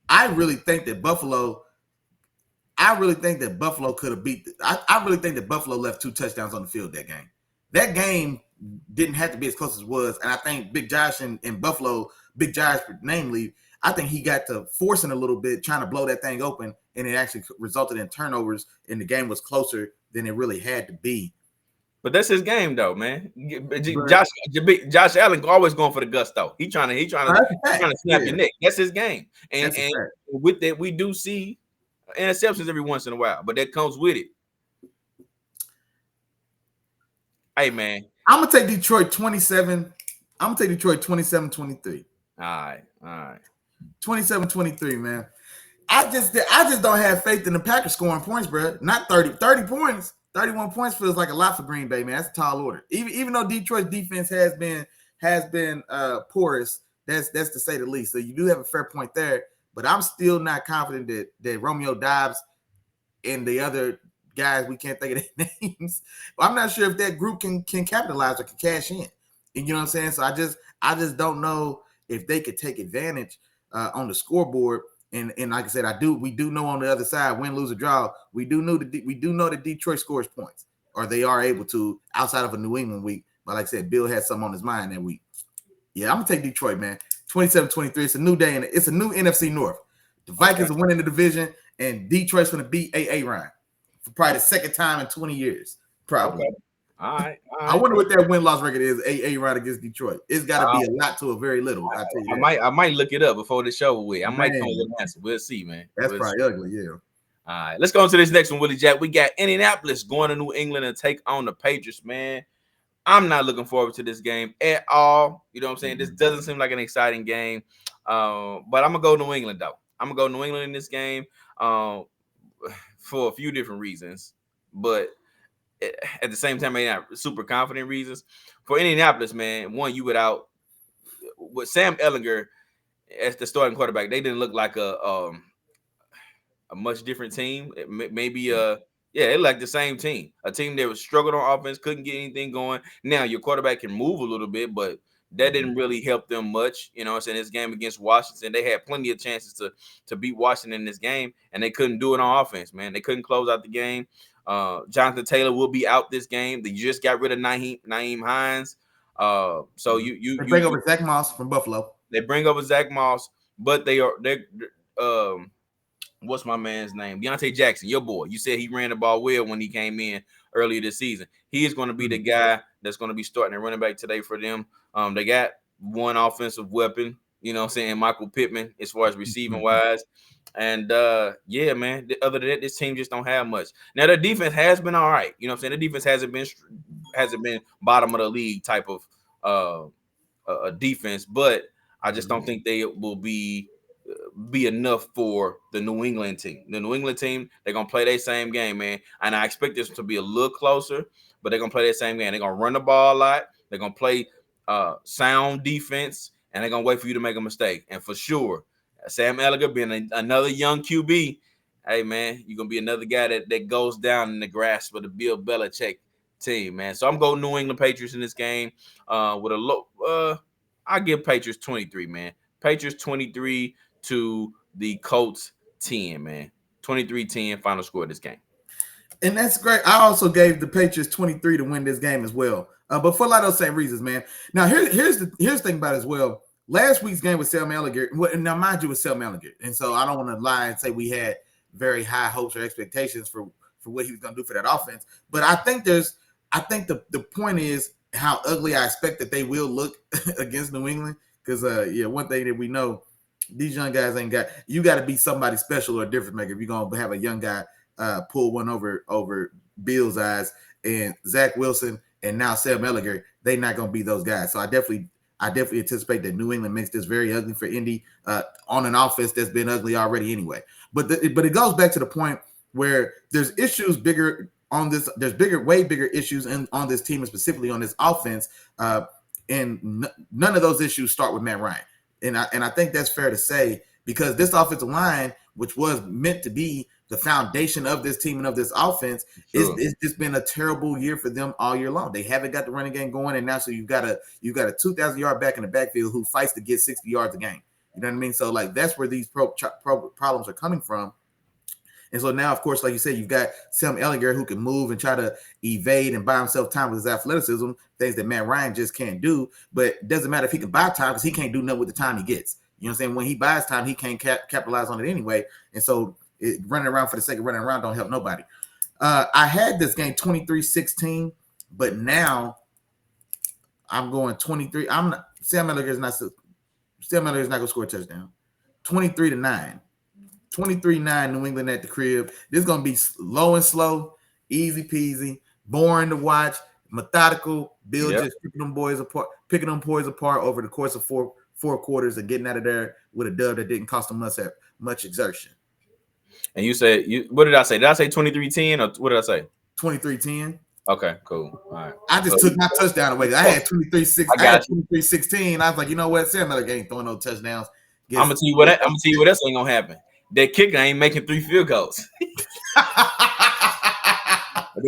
I really think that Buffalo could have beat. I really think that Buffalo left 2 touchdowns on the field that game. That game didn't have to be as close as it was, and I think Big Josh in Buffalo, Big Josh namely, I think he got to forcing a little bit, trying to blow that thing open, and it actually resulted in turnovers, and the game was closer than it really had to be. But that's his game, though, man. Josh Allen always going for the gusto. He trying to snap your neck. That's his game, and with that, we do see interceptions every once in a while, but that comes with it. Hey, man. I'm going to take Detroit 27. I'm going to take Detroit 27-23. All right. 27-23, man. I just don't have faith in the Packers scoring points, bro. Not 30 points. 31 points feels like a lot for Green Bay, man. That's a tall order. Even though Detroit's defense has been porous, that's to say the least. So you do have a fair point there, but I'm still not confident that Romeo Doubs and the other guys, we can't think of their names. I'm not sure if that group can capitalize or can cash in. And you know what I'm saying? So I just don't know if they could take advantage on the scoreboard. And like I said, we do know on the other side, win, lose, or draw, we do know that Detroit scores points, or they are able to outside of a New England week. But like I said, Bill had something on his mind that week. Yeah, I'm gonna take Detroit, man. 27-23. It's a new day, and it's a new NFC North. The Vikings are winning the division, and Detroit's gonna beat A.A. Ryan for probably the second time in 20 years. Probably. Okay. All right. I wonder what that win-loss record is. A.A. Ryan against Detroit. It's got to be a lot to a very little. I tell you that. I might look it up before the show. I might come with an answer. We'll see, man. That's probably ugly, yeah. All right, let's go into this next one, Willie Jack. We got Indianapolis going to New England and take on the Patriots, man. I'm not looking forward to this game at all. You know what I'm saying? This doesn't seem like an exciting game. But I'm gonna go New England though. I'm gonna go New England in this game for a few different reasons, but at the same time, maybe not super confident reasons. For Indianapolis, man, one, you without with Sam Ehlinger as the starting quarterback, they didn't look like a much different team. Maybe it like the same team, a team that was struggling on offense, couldn't get anything going. Now your quarterback can move a little bit, but that didn't really help them much. You know what I'm saying? This game against Washington, they had plenty of chances to beat Washington in this game, and they couldn't do it on offense, man. They couldn't close out the game. Jonathan Taylor will be out this game. They just got rid of Naeem Hines. So you bring over Zach Moss from Buffalo. They bring over Zach Moss, but they're what's my man's name? Deontay Jackson, your boy. You said he ran the ball well when he came in earlier this season. He is going to be the guy that's going to be starting at running back today for them. They got one offensive weapon, you know what I'm saying, Michael Pittman, as far as receiving wise. And yeah, man, other than that, this team just don't have much. Now their defense has been all right. You know what I'm saying? The defense hasn't been bottom of the league type of defense, but I just don't think they will be enough for the New England team. The New England team, they're gonna play their same game, man. And I expect this to be a little closer, but they're gonna play their same game. They're gonna run the ball a lot. They're gonna play sound defense, and they're gonna wait for you to make a mistake. And for sure, Sam Ehlinger being another young QB, hey man, you're gonna be another guy that goes down in the grasp of the Bill Belichick team, man. So I'm going New England Patriots in this game with a low. I give Patriots 23, man. Patriots 23 to the Colts 10, man. 23-10 final score of this game. And that's great. I also gave the Patriots 23 to win this game as well. But for a lot of those same reasons, man. Now, here's the thing about it as well. Last week's game with Sam Ehlinger, now mind you, with Sam Ehlinger. And so I don't want to lie and say we had very high hopes or expectations for for what he was going to do for that offense. But I think the point is how ugly I expect that they will look against New England. Because one thing that we know, these young guys ain't got. You got to be somebody special or a difference maker if you're gonna have a young guy pull one over Bill's eyes. And Zach Wilson and now Sam Ellinger, they not gonna be those guys. So I definitely anticipate that New England makes this very ugly for Indy on an offense that's been ugly already anyway. But it goes back to the point where there's issues bigger on this. There's way bigger issues on this team and specifically on this offense. And none of those issues start with Matt Ryan. And I think that's fair to say because this offensive line, which was meant to be the foundation of this team and of this offense, it's just been a terrible year for them all year long. They haven't got the running game going, and now so you've got a 2,000-yard back in the backfield who fights to get 60 yards a game. You know what I mean? So like that's where these problems are coming from. And so now, of course, like you said, you've got Sam Ellinger who can move and try to evade and buy himself time with his athleticism, things that Matt Ryan just can't do. But it doesn't matter if he can buy time because he can't do nothing with the time he gets. You know what I'm saying? When he buys time, he can't capitalize on it anyway. And so running around for the sake of running around don't help nobody. I had this game 23-16, but now I'm going 23. Sam Ellinger is not going to score a touchdown. 23-9. 23-9 New England at the crib. This is going to be low and slow, easy peasy, boring to watch, methodical. Bill just picking them boys apart over the course of four quarters and getting out of there with a dub that didn't cost them much exertion. And you said what did I say? Did I say 23-10 or what did I say? 23-10. Okay, cool. All right. I just took my touchdown away. I had 23-6. I had 23-16. I was like, you know what? Sam Ellinger ain't throwing no touchdowns. I'm gonna tell you what else ain't gonna happen. That kicker ain't making 3 field goals. The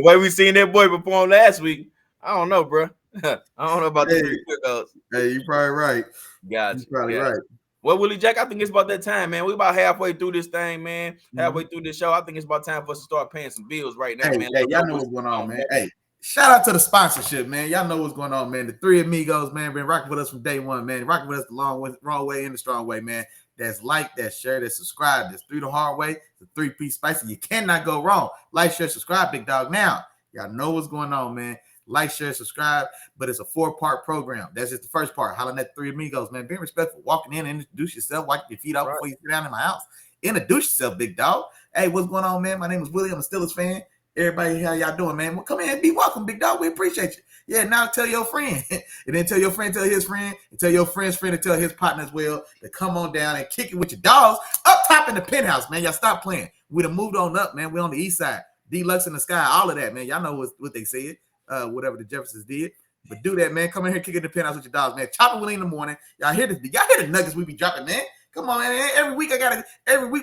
way we seen that boy perform last week, I don't know, bro. I don't know about the 3 field goals. Hey, you probably right. Gotcha. You probably right. Well, Willie Jack, I think it's about that time, man. We about halfway through this thing, man. Halfway through this show. I think it's about time for us to start paying some bills right now, man. Hey, y'all know what's going on, man. Hey, shout out to the sponsorship, man. Y'all know what's going on, man. The Three Amigos, man, been rocking with us from day one, man. Rocking with us the wrong way and the strong way, man. That's like, that's share, that's subscribe. That's 3 the hard way, the 3-piece spicy. You cannot go wrong. Like, share, subscribe, big dog. Now, y'all know what's going on, man. Like, share, subscribe. But it's a 4-part program. That's just the first part. Hollering at the Three Amigos, man. Being respectful. Walking in and introduce yourself. Wipe your feet out before you sit down in my house. Introduce yourself, big dog. Hey, what's going on, man? My name is Willie. I'm a Steelers fan. Everybody, how y'all doing, man? Well, come in and be welcome, big dog. We appreciate you. Yeah, now tell your friend. And then tell your friend, tell his friend, and tell your friend's friend, and tell his partner as well to come on down and kick it with your dogs up top in the penthouse, man. Y'all stop playing. We done moved on up, man. We on the east side. Deluxe in the sky, all of that, man. Y'all know what they said, whatever the Jeffersons did. But do that, man. Come in here, kick it in the penthouse with your dogs, man. Chop it Willie in the morning. Y'all hear the nuggets we be dropping, man. Come on, man. Every week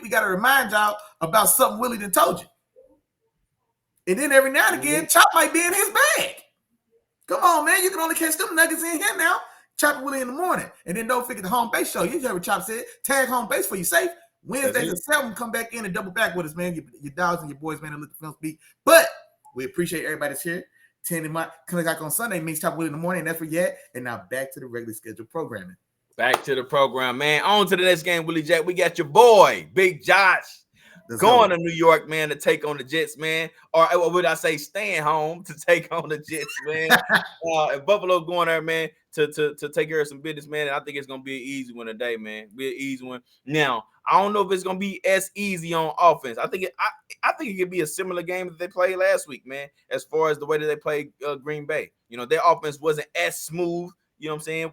we gotta remind y'all about something Willie done told you. And then every now and again, Chop might be in his bag. Come on, man. You can only catch them nuggets in here now. Chop Willie in the morning. And then don't forget the home base show. You heard what Chop said. Tag home base for you safe. Wednesdays at 7, come back in and double back with us, man. Your dogs and your boys, man, and let the film speak. But we appreciate everybody that's here. 10 in my coming back on Sunday means Chop Willie in the morning. That's where you at. And now back to the regularly scheduled programming. Back to the program, man. On to the next game, Willie Jack. We got your boy, Big Josh. Going to New York, man, to take on the Jets, man. Or what would I say, staying home to take on the Jets, man. And Buffalo going there, man, to take care of some business, man. And I think it's going to be an easy one today, man. Be an easy one. Now, I don't know if it's going to be as easy on offense. I think it could be a similar game that they played last week, man, as far as the way that they played Green Bay. You know, their offense wasn't as smooth. You know what I'm saying?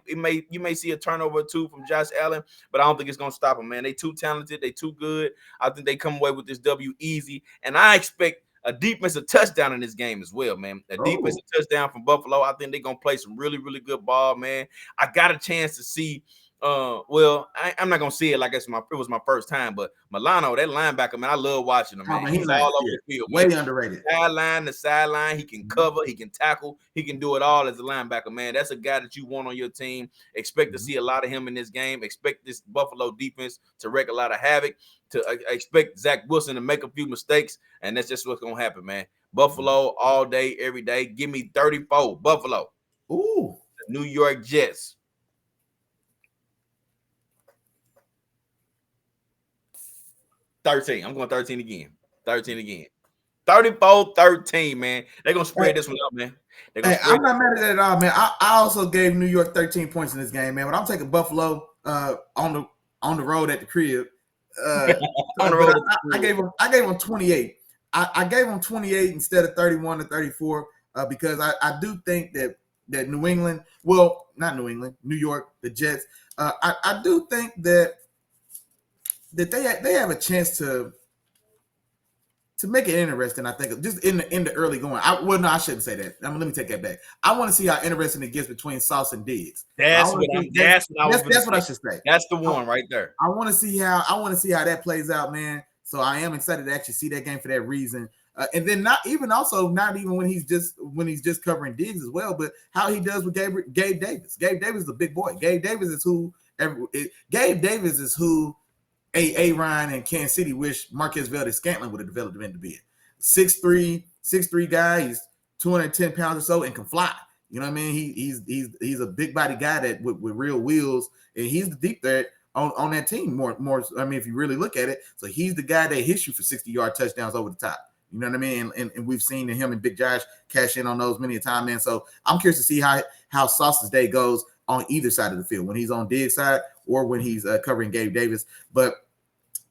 You may see a turnover or 2 from Josh Allen, but I don't think it's going to stop them, man. They too talented. They too good. I think they come away with this W easy. And I expect a defensive touchdown in this game as well, man. A defensive touchdown from Buffalo. I think they're going to play some really, really good ball, man. I got a chance to see I'm not gonna see it like it was my first time, but Milano, that linebacker, man, I love watching him, man. He's all over the field, way underrated. Sideline to sideline, he can cover, he can tackle, he can do it all as a linebacker, man. That's a guy that you want on your team. Expect to see a lot of him in this game. Expect this Buffalo defense to wreak a lot of havoc. To expect Zach Wilson to make a few mistakes, and that's just what's gonna happen, man. Buffalo all day, every day. Give me 34, Buffalo. Ooh, the New York Jets. 13. I'm going 13 again. 13 again. 34-13, man. They're gonna spread this one out, man. They're gonna Hey, spread I'm not mad at that at all, man. I also gave New York 13 points in this game, man. But I'm taking Buffalo on the road at the crib. on the But road. I gave them 28. I gave them 28 instead of 31 to 34 because I do think that New England, well, not New England, New York, the Jets. I do think that they have a chance to make it interesting. I think just in the early going. I shouldn't say that. Let me take that back. I want to see how interesting it gets between Sauce and Diggs. That's what I should say. That's the one right there. I want to see how that plays out, man. So I am excited to actually see that game for that reason. And then not even when he's just covering Diggs as well, but how he does with Gabe Davis. Gabe Davis is a big boy. Gabe Davis is who Ryan and Kansas City wish Marquez Valdez-Scantling would have developed him into being. 6'3" guy. He's 210 pounds or so and can fly. You know what I mean? He's a big body guy that with real wheels, and he's the deep threat on that team. More. I mean, if you really look at it, so he's the guy that hits you for 60-yard touchdowns over the top. You know what I mean? And we've seen him and Big Josh cash in on those many a time, man. So I'm curious to see how Sauce's day goes on either side of the field, when he's on Diggs' side or when he's covering Gabe Davis. But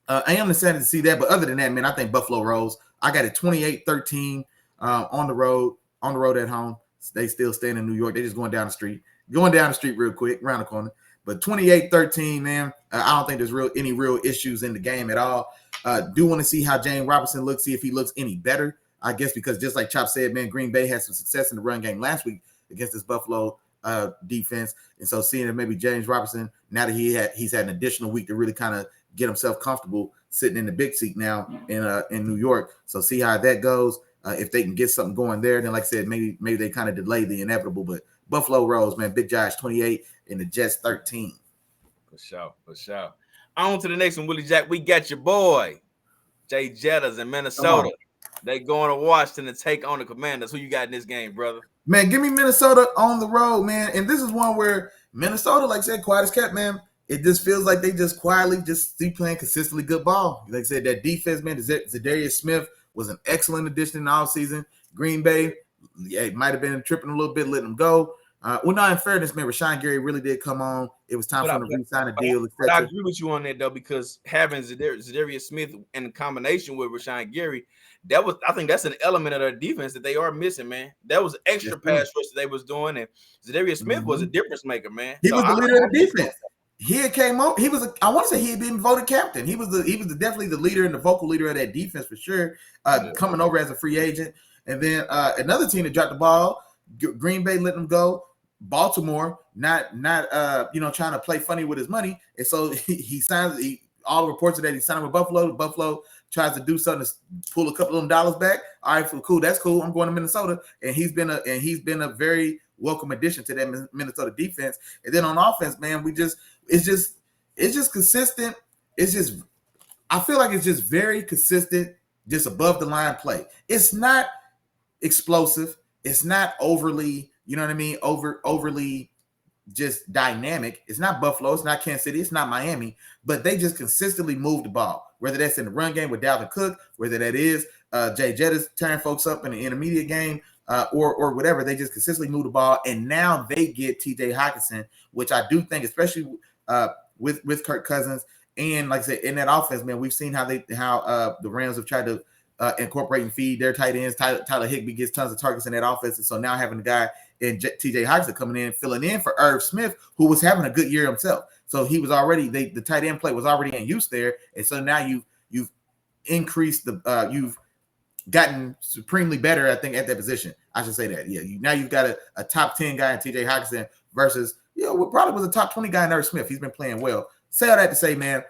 I am excited to see that. But other than that, man, I think Buffalo rolls. I got it 28-13 on the road at home. They still staying in New York. They're just going down the street real quick, around the corner. But 28-13, man, I don't think there's any real issues in the game at all. Do want to see how James Robinson looks, see if he looks any better, I guess, because just like Chop said, man, Green Bay had some success in the run game last week against this Buffalo defense. And so seeing that maybe James Robinson, now that he's had an additional week to really kind of get himself comfortable sitting in the big seat now in New York. So see how that goes. If they can get something going there, then like I said, maybe they kind of delay the inevitable. But Buffalo rolls, man. Big Josh 28 and the Jets 13. For sure. On to the next one, Willie Jack. We got your boy, Jay Jettas in Minnesota. They going to Washington to take on the Commanders. Who you got in this game, brother? Man, give me Minnesota on the road, man. And this is one where Minnesota, like I said, quiet as kept, man. It just feels like they just quietly just keep playing consistently good ball. Like I said, that defense, man, Zadarius Smith was an excellent addition in the offseason. Green Bay, it might have been tripping a little bit, letting them go. Well, not in fairness, man, Rashawn Gary really did come on. It was time for him to re-sign a deal. I agree with you on that, though, because having Zadarius Smith in combination with Rashawn Gary, I think that's an element of their defense that they are missing, man. That was extra pass rush that they was doing, and Zadarius Smith was a difference maker, man. He was the leader of the defense. He had came on. I want to say he had been voted captain. He was definitely the leader and the vocal leader of that defense for sure. Coming over as a free agent, and then another team that dropped the ball, Green Bay let them go. Baltimore not trying to play funny with his money, and so he signs. All the reports are that he signed with Buffalo. Buffalo tries to do something to pull a couple of them dollars back. All right, cool. That's cool. I'm going to Minnesota, and he's been a very welcome addition to that Minnesota defense. And then on offense, man, it's just consistent. I feel like it's just very consistent, just above the line play. It's not explosive. It's not overly, you know what I mean, overly just dynamic. It's not Buffalo. It's not Kansas City. It's not Miami. But they just consistently move the ball, whether that's in the run game with Dalvin Cook, whether that is Jay Jettas tearing folks up in the intermediate game, or whatever. They just consistently move the ball. And now they get TJ Hockenson, which I do think, especially with Kirk Cousins, and like I said, in that offense, man, we've seen how the Rams have tried to incorporate and feed their tight ends. Tyler Higbee gets tons of targets in that offense. And so now having a guy in TJ Hockenson coming in, filling in for Irv Smith, who was having a good year himself. So he was already, the tight end play was already in use there. And so now you've increased you've gotten supremely better, I think, at that position. I should say that. Yeah. Now you've got a top 10 guy in TJ Hockenson versus, what probably was a top 20 guy in Irv Smith. He's been playing well. Say all that to say, man,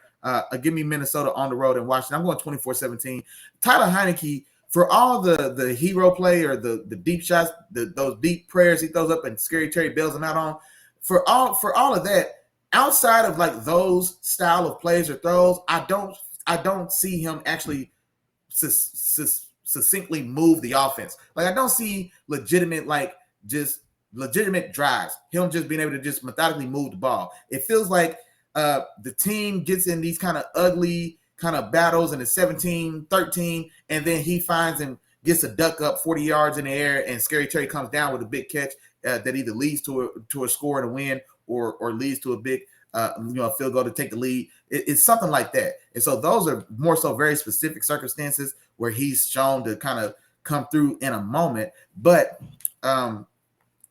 give me Minnesota on the road in Washington. I'm going 24-17. Tyler Heineke, for all the hero play or the deep shots, those deep prayers he throws up and Scary Terry bails him out on, for all of that, outside of like those style of plays or throws, I don't see him actually succinctly move the offense. Like I don't see legitimate drives. Him just being able to just methodically move the ball. It feels like the team gets in these kind of ugly kind of battles and it's 17-13, and then he finds and gets a duck up 40 yards in the air, and Scary Terry comes down with a big catch that either leads to a score and a win, or leads to a big field goal to take the lead. It's something like that. And so those are more so very specific circumstances where he's shown to kind of come through in a moment. But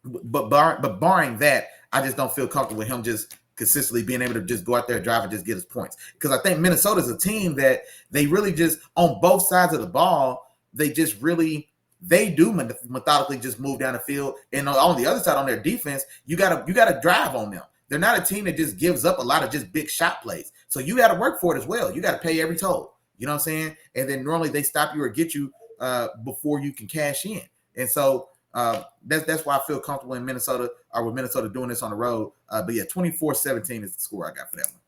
barring that, I just don't feel comfortable with him just consistently being able to just go out there, drive, and just get his points. Because I think Minnesota's a team that they really just, on both sides of the ball, they do methodically just move down the field. And on the other side, on their defense, you gotta drive on them. They're not a team that just gives up a lot of just big shot plays. So you got to work for it as well. You got to pay every toll. You know what I'm saying? And then normally they stop you or get you before you can cash in. And so that's why I feel comfortable in Minnesota, or with Minnesota doing this on the road. But yeah, 24-17 is the score I got for that one.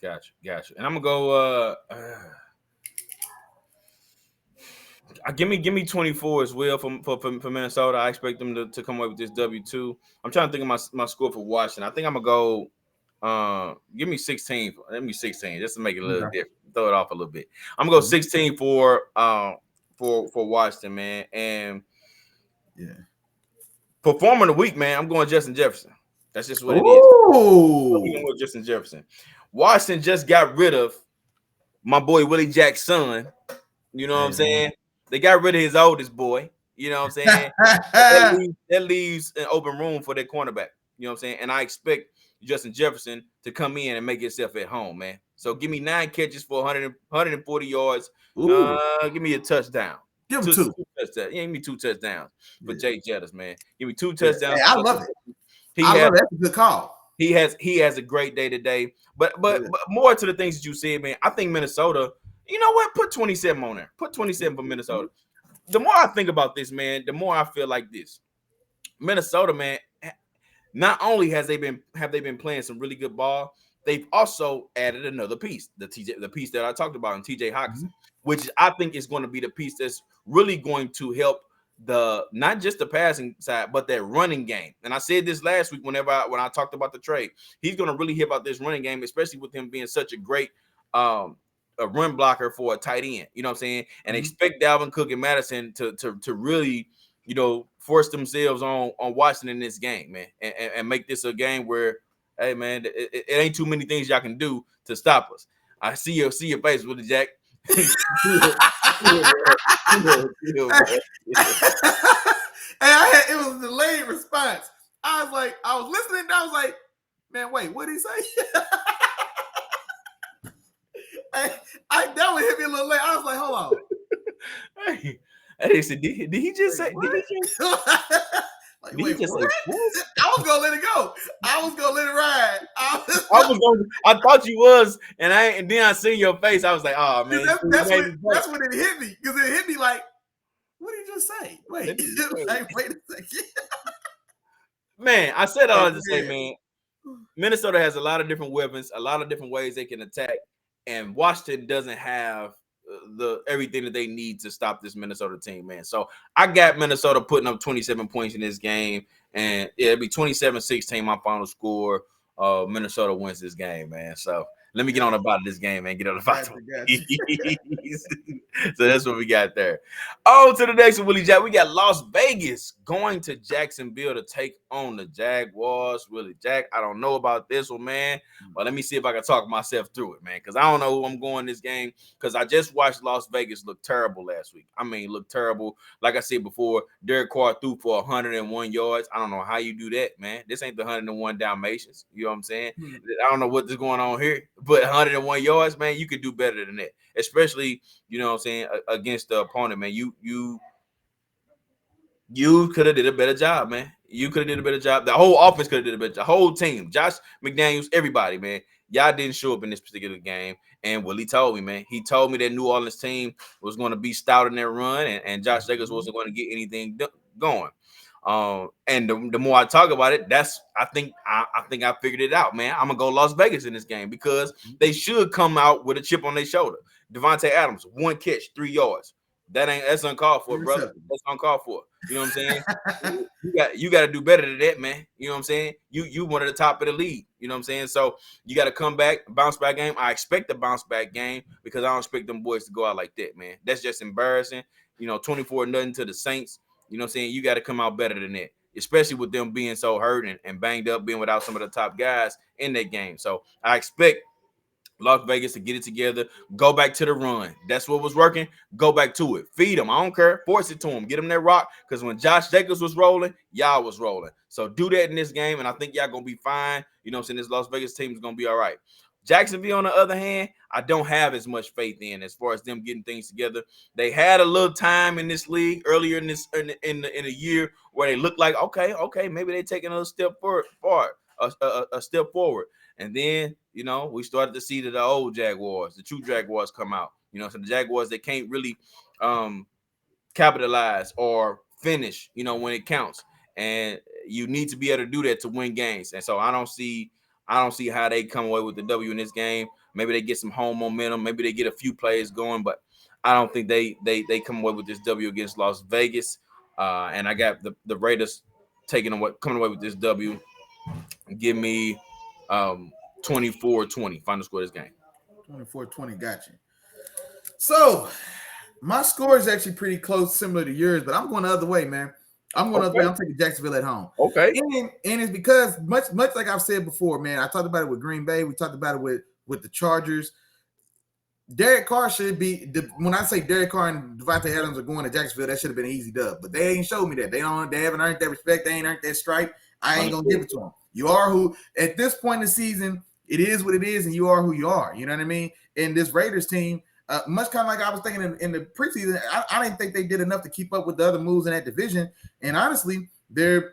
Gotcha. And I'm gonna go. Give me 24 as well for Minnesota. I expect them to come away with this W2. I'm trying to think of my score for Washington. I think I'm gonna go. Give me 16. Let me 16 just to make it a little different. Throw it off a little bit. I'm gonna go 16 for Washington, man. And performer of the week, man. I'm going Justin Jefferson. That's just what it is. I'm going with Justin Jefferson. Washington just got rid of my boy Willie Jack's son. You know what I'm saying? They got rid of his oldest boy. You know what I'm saying? that leaves an open room for their cornerback. You know what I'm saying? And I expect Justin Jefferson to come in and make himself at home, man. So give me 9 catches for 140 yards. Give me a touchdown. Give him two touchdowns. Yeah, give me 2 touchdowns for Jay Jettis, man. Give me 2 touchdowns. Hey, I love it. That's a good call. He has a great day today. But more to the things that you said, man. I think Minnesota. You know what? Put 27 on there. Put 27 for Minnesota. The more I think about this, man, the more I feel like this. Minnesota, man, not only have they been playing some really good ball, they've also added another piece, the piece that I talked about in TJ Hockenson, which I think is going to be the piece that's really going to help not just the passing side, but that running game. And I said this last week when I talked about the trade. He's going to really help out this running game, especially with him being such a great a run blocker for a tight end, you know what I'm saying? And expect Dalvin Cook and Madison to really, force themselves on Washington in this game, man, and make this a game where, hey, man, it ain't too many things y'all can do to stop us. I see your face, Willie Jack. It was a delayed response. I was listening, and I was like, man, wait, what did he say? That one hit me a little late. I was like, hold on. Hey, said, did he just say? Did he just, like, did he just say? I was gonna let it go. I was gonna let it ride. I thought you was, and then I seen your face. I was like, oh man, that's when it hit me, because it hit me like, what did you just say? Wait, wait a second. Man, I said all to say, man, Minnesota has a lot of different weapons, a lot of different ways they can attack. And Washington doesn't have everything that they need to stop this Minnesota team, man. So I got Minnesota putting up 27 points in this game, and it'll be 27-16 my final score. Minnesota wins this game, man. So let me get on about this game, man. Get on about So that's what we got there. Oh, to the next one, Willie Jack. We got Las Vegas going to Jacksonville to take on the Jaguars. Willie Jack, I don't know about this one, man. But let me see if I can talk myself through it, man. Because I don't know who I'm going this game. Because I just watched Las Vegas look terrible last week. I mean, look terrible. Like I said before, Derek Carr threw for 101 yards. I don't know how you do that, man. This ain't the 101 Dalmatians. You know what I'm saying? I don't know what's going on here. But 101 yards, man, you could do better than that. Especially, you know what I'm saying, against the opponent, man. You could have did a better job, man. You could have did a better job. The whole offense could have did a better job. The whole team, Josh McDaniels, everybody, man. Y'all didn't show up in this particular game. And Willie told me, man. He told me that New Orleans team was going to be stout in their run, and Josh Jacobs wasn't going to get anything going. And the more I talk about it, I think I figured it out, man. I'm gonna go Las Vegas in this game because they should come out with a chip on their shoulder. Devontae Adams, 1 catch, 3 yards. That's uncalled for, brother. That's uncalled for. You know what I'm saying? You got to do better than that, man. You know what I'm saying? You one of the top of the league. You know what I'm saying? So you got to come back, bounce back game. I expect a bounce back game because I don't expect them boys to go out like that, man. That's just embarrassing. 24-0 to the Saints. You know what I'm saying? You got to come out better than that, especially with them being so hurt and banged up, being without some of the top guys in that game. So I expect Las Vegas to get it together, go back to the run. That's what was working. Go back to it. Feed them. I don't care. Force it to them. Get them that rock. Because when Josh Jacobs was rolling, y'all was rolling. So do that in this game, and I think y'all going to be fine. You know what I'm saying? This Las Vegas team is going to be all right. Jacksonville, on the other hand, I don't have as much faith in as far as them getting things together. They had a little time in this league earlier in the year where they looked like, okay, maybe they're taking a step forward, a step forward. And then, we started to see the old Jaguars, the true Jaguars come out. So the Jaguars, they can't really capitalize or finish, when it counts. And you need to be able to do that to win games. And so I don't see how they come away with the W in this game. Maybe they get some home momentum. Maybe they get a few plays going, but I don't think they come away with this W against Las Vegas. And I got the Raiders coming away with this W. Give me 24-20 final score of this game. 24-20, got you. So my score is actually pretty close, similar to yours, but I'm going the other way, man. I'm going the other way. I'm taking Jacksonville at home. Okay. And it's because much like I've said before, man. I talked about it with Green Bay. We talked about it with the Chargers. Derek Carr should be when I say Derek Carr and Devontae Adams are going to Jacksonville, that should have been an easy dub. But they ain't showed me that. They haven't earned that respect. They ain't earned that stripe. I ain't gonna give it to them. You are who at this point in the season, it is what it is, and you are who you are. You know what I mean? And this Raiders team, much kind of like I was thinking in the preseason, I didn't think they did enough to keep up with the other moves in that division. And honestly, quite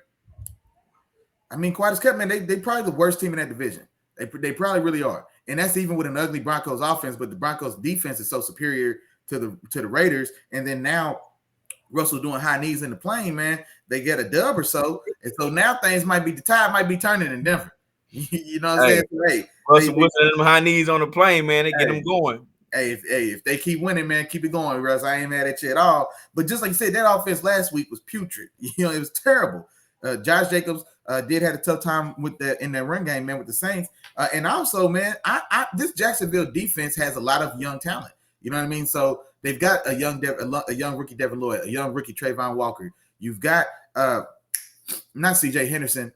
as kept, man, they probably the worst team in that division. They probably really are. And that's even with an ugly Broncos offense, but the Broncos defense is so superior to the Raiders. And then now Russell doing high knees in the plane, man. They get a dub or so. And so now the tide might be turning in Denver. You know what I'm saying? Hey, Russell Wilson them high knees on the plane, man. They get them going. Hey, if they keep winning, man, keep it going, Russ. I ain't mad at you at all. But just like you said, that offense last week was putrid. It was terrible. Josh Jacobs did have a tough time in that run game, man, with the Saints. And also, man, this Jacksonville defense has a lot of young talent. You know what I mean? So they've got a young rookie Devin Lloyd, a young rookie Trayvon Walker. You've got not C.J. Henderson,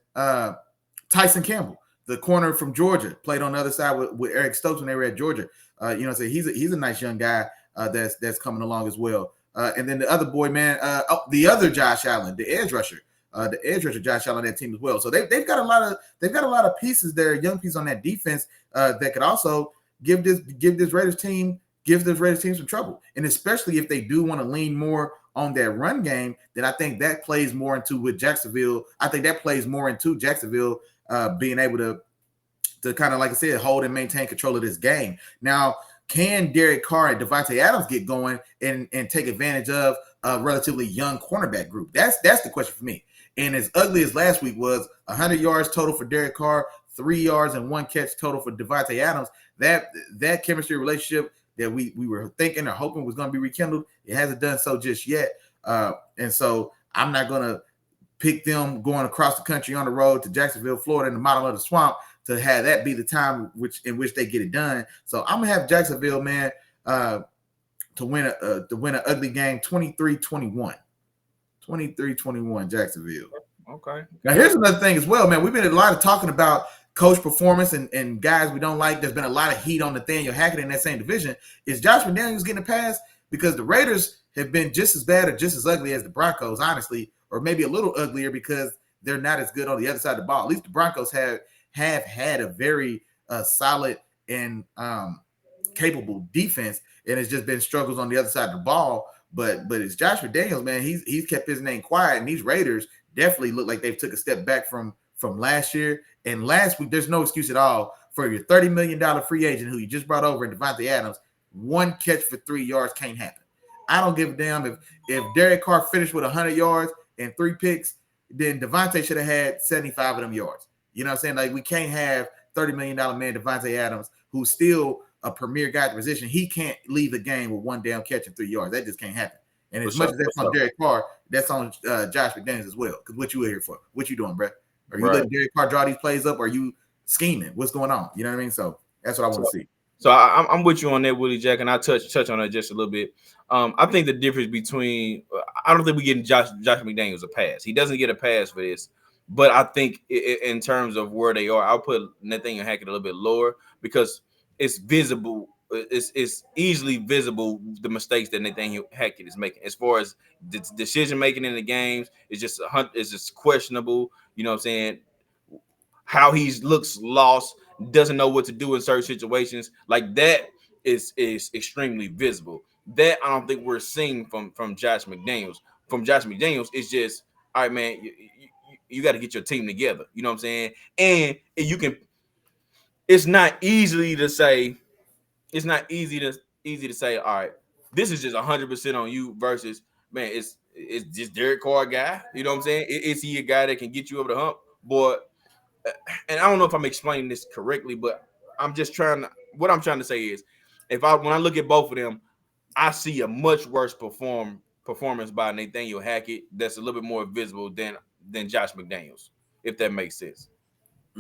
Tyson Campbell, the corner from Georgia, played on the other side with Eric Stokes when they were at Georgia. So he's a nice young guy that's coming along as well. And then the other boy, man, the other Josh Allen, the edge rusher. Josh Allen on that team as well. So they've got a lot of pieces there, young pieces on that defense that could also give this Raiders team some trouble. And especially if they do want to lean more on that run game, then I think that plays more into Jacksonville. I think that plays more into Jacksonville being able to kind of, like I said, hold and maintain control of this game. Now, can Derek Carr and Devontae Adams get going and take advantage of a relatively young cornerback group? That's the question for me. And as ugly as last week was, 100 yards total for Derek Carr, 3 yards and 1 catch total for Devontae Adams, that chemistry relationship that we were thinking or hoping was going to be rekindled, it hasn't done so just yet. And so I'm not going to pick them going across the country on the road to Jacksonville, Florida, in the bottom of the swamp to have that be the time in which they get it done. So I'm going to have Jacksonville, man, to win an ugly game, 23-21. 23-21 Jacksonville. Okay. Now here's another thing as well, man. We've been a lot of talking about coach performance and guys we don't like. There's been a lot of heat on Nathaniel Hackett in that same division. Is Josh McDaniels getting a pass? Because the Raiders have been just as bad or just as ugly as the Broncos, honestly, or maybe a little uglier because they're not as good on the other side of the ball. At least the Broncos have had a very solid and capable defense, and it's just been struggles on the other side of the ball. But it's Josh McDaniels, man. He's kept his name quiet, and these Raiders definitely look like they've took a step back from last year. And last week, there's no excuse at all for your $30 million free agent who you just brought over in Devontae Adams. 1 catch for 3 yards can't happen. I don't give a damn if Derek Carr finished with 100 yards and 3 picks, then Devontae should have had 75 of them yards. You know what I'm saying? Like, we can't have $30 million man Devontae Adams, who's still a premier guy at the position. He can't leave the game with 1 down catch and 3 yards. That just can't happen. And For as much sure, as that's for on sure. Derek Carr, that's on Josh McDaniels as well. Because what you here for? What you doing, bro? Are you Right. letting Derek Carr draw these plays up? Or are you scheming? What's going on? You know what I mean? So that's what I want to see. So I'm with you on that, Willie Jack, and I touch on that just a little bit. I think the difference between I don't think we getting Josh McDaniels a pass. He doesn't get a pass for this, but I think in terms of where they are, I'll put Nathaniel Hackett a little bit lower because it's visible. It's easily visible the mistakes that Nathaniel Hackett is making as far as the decision making in the games. It's just questionable. You know what I'm saying? How he looks lost, doesn't know what to do in certain situations. Like that is extremely visible. That I don't think we're seeing from Josh McDaniels. From Josh McDaniels, it's just all right, man. You got to get your team together. You know what I'm saying? And you can. It's not easily to say. It's not easy to say. All right, this is just 100% on you versus man. It's just Derek Carr guy. You know what I'm saying? Is he a guy that can get you over the hump, boy? And I don't know if I'm explaining this correctly, but I'm just what I'm trying to say is when I look at both of them, I see a much worse performance by Nathaniel Hackett that's a little bit more visible than Josh McDaniels, if that makes sense.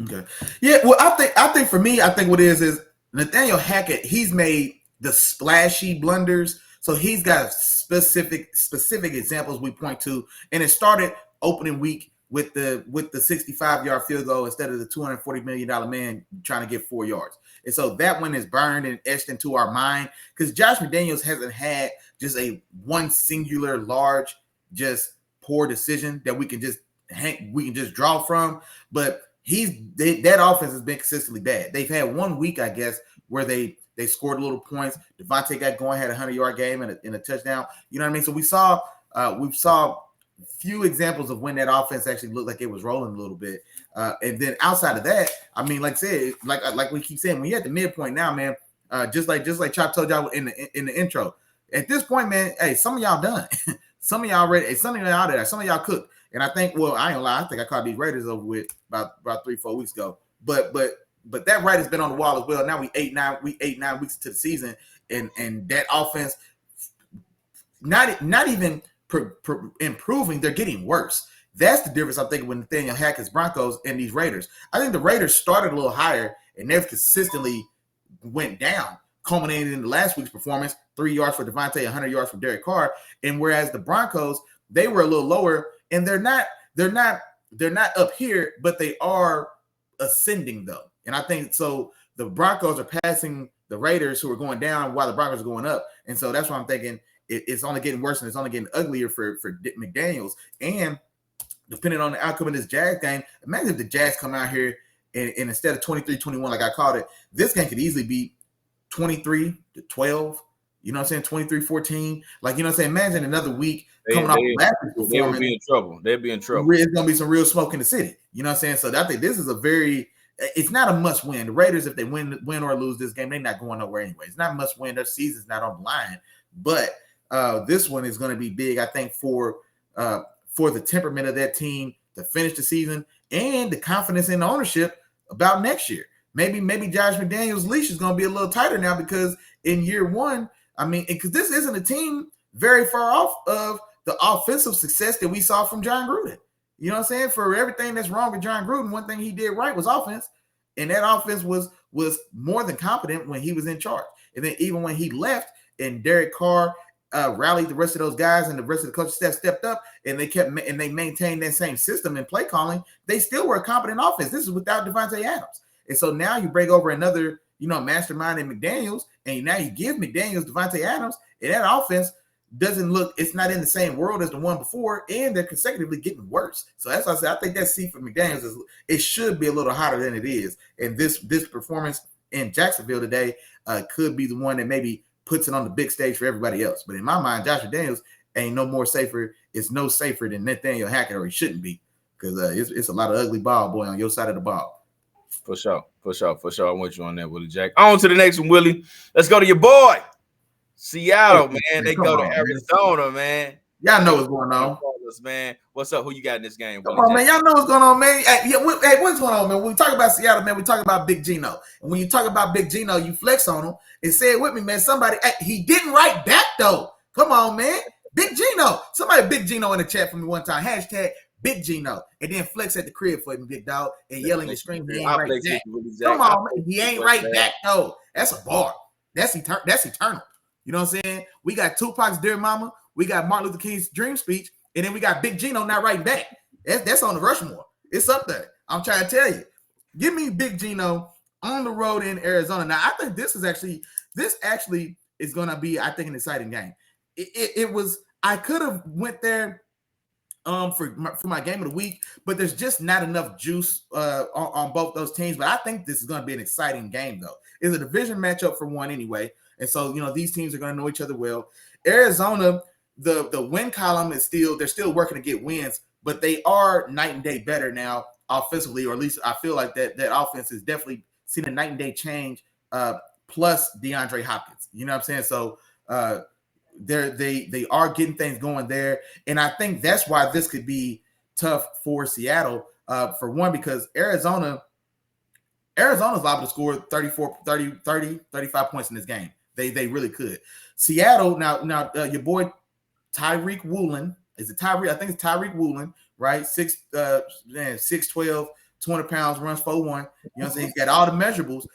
Okay. Yeah, well, I think for me, I think what it is Nathaniel Hackett, he's made the splashy blunders. So he's got specific examples we point to. And it started opening week with the 65-yard field goal instead of the $240 million man trying to get 4 yards. And so that one is burned and etched into our mind because Josh McDaniels hasn't had just a one singular large, just poor decision that we can just draw from. But that offense has been consistently bad. They've had 1 week, I guess, where they scored a little points. Devontae got going, had a 100-yard game and a touchdown. You know what I mean? So we saw few examples of when that offense actually looked like it was rolling a little bit. And then outside of that, I mean, like I said, like we keep saying, when you're at the midpoint now, man, just like Chop told y'all in the intro, at this point, man, hey, some of y'all done. Some of y'all ready. Some of y'all out there. Some of y'all cooked. And I think, well, I ain't gonna lie, I think I caught these Raiders over with about 3-4 weeks ago. But that Raiders been on the wall as well. Now we 8-9 weeks into the season, and that offense not even improving, they're getting worse. That's the difference, I'm thinking, with Nathaniel Hackett's Broncos and these Raiders. I think the Raiders started a little higher, and they've consistently went down, culminating in the last week's performance, 3 yards for Devontae, 100 yards for Derek Carr. And whereas the Broncos, they were a little lower, and they're not up here, but they are ascending though. And I think so the Broncos are passing the Raiders, who are going down while the Broncos are going up. And so that's why I'm thinking it's only getting worse and it's only getting uglier for McDaniels. And depending on the outcome of this Jags game, imagine if the Jags come out here and instead of 23-21, like I called it, this game could easily be 23-12. You know what I'm saying? 23-14. Like, you know what I'm saying? Imagine another week coming off last week's performance. They would be in trouble. They'd be in trouble. It's going to be some real smoke in the city. You know what I'm saying? So I think this is it's not a must win. The Raiders, if they win or lose this game, they're not going nowhere anyway. It's not a must win. Their season's not on the line. But this one is going to be big, I think, for the temperament of that team to finish the season and the confidence in the ownership about next year. Maybe Josh McDaniels' leash is going to be a little tighter now because in year one, I mean, because this isn't a team very far off of the offensive success that we saw from John Gruden. You know what I'm saying? For everything that's wrong with John Gruden, one thing he did right was offense. And that offense was more than competent when he was in charge. And then even when he left and Derek Carr rallied the rest of those guys and the rest of the coaching staff stepped up and they maintained that same system and play calling, they still were a competent offense. This is without Devontae Adams. And so now you break over another, mastermind in McDaniels, and now you give McDaniels Devontae Adams, and that offense it's not in the same world as the one before, and they're consecutively getting worse. So that's why I said I think that seat for McDaniels it should be a little hotter than it is. And this performance in Jacksonville today could be the one that maybe puts it on the big stage for everybody else. But in my mind, Josh McDaniels ain't no more safer. It's no safer than Nathaniel Hackett, or he shouldn't be, because it's a lot of ugly ball boy on your side of the ball. For sure. I'm with you on that, Willie Jack. On to the next one, Willie. Let's go to your boy, Seattle, man. They go to Arizona, man. Y'all know what's going on, man. What's up? Who you got in this game? Come on, man. Y'all know what's going on, man. Hey, what's going on, man? When we talk about Seattle, man, we talk about Big Gino. And when you talk about Big Gino, you flex on him and say it with me, man. Somebody, he didn't write back though. Come on, man. Big Gino. Somebody Big Gino in the chat for me one time. Hashtag Big Gino. And then flex at the crib for me, big dog. And yelling the screen, he ain't right back. Come on, man. He ain't right back, though. That's a bar. That's eternal. You know what I'm saying? We got Tupac's Dear Mama. We got Martin Luther King's Dream Speech. And then we got Big Gino not writing back. That's on the Rushmore. It's up there. I'm trying to tell you. Give me Big Gino on the road in Arizona. Now, I think this actually is going to be, I think, an exciting game. It was, I could have went there for my game of the week, but there's just not enough juice on both those teams. But I think this is going to be an exciting game, though. It's a division matchup for one anyway. And so, these teams are going to know each other well. Arizona, the win column is they're still working to get wins, but they are night and day better now offensively, or at least I feel like that offense has definitely seen a night and day change, plus DeAndre Hopkins. You know what I'm saying? So they are getting things going there. And I think that's why this could be tough for Seattle, for one, because Arizona's liable to score 35 points in this game. They really could. Seattle, now your boy Tyreek Woolen, is it Tyreek? I think it's Tyreek Woolen, right? 6'12", 200 pounds, runs 4'1". You know what I'm saying? He's got all the measurables,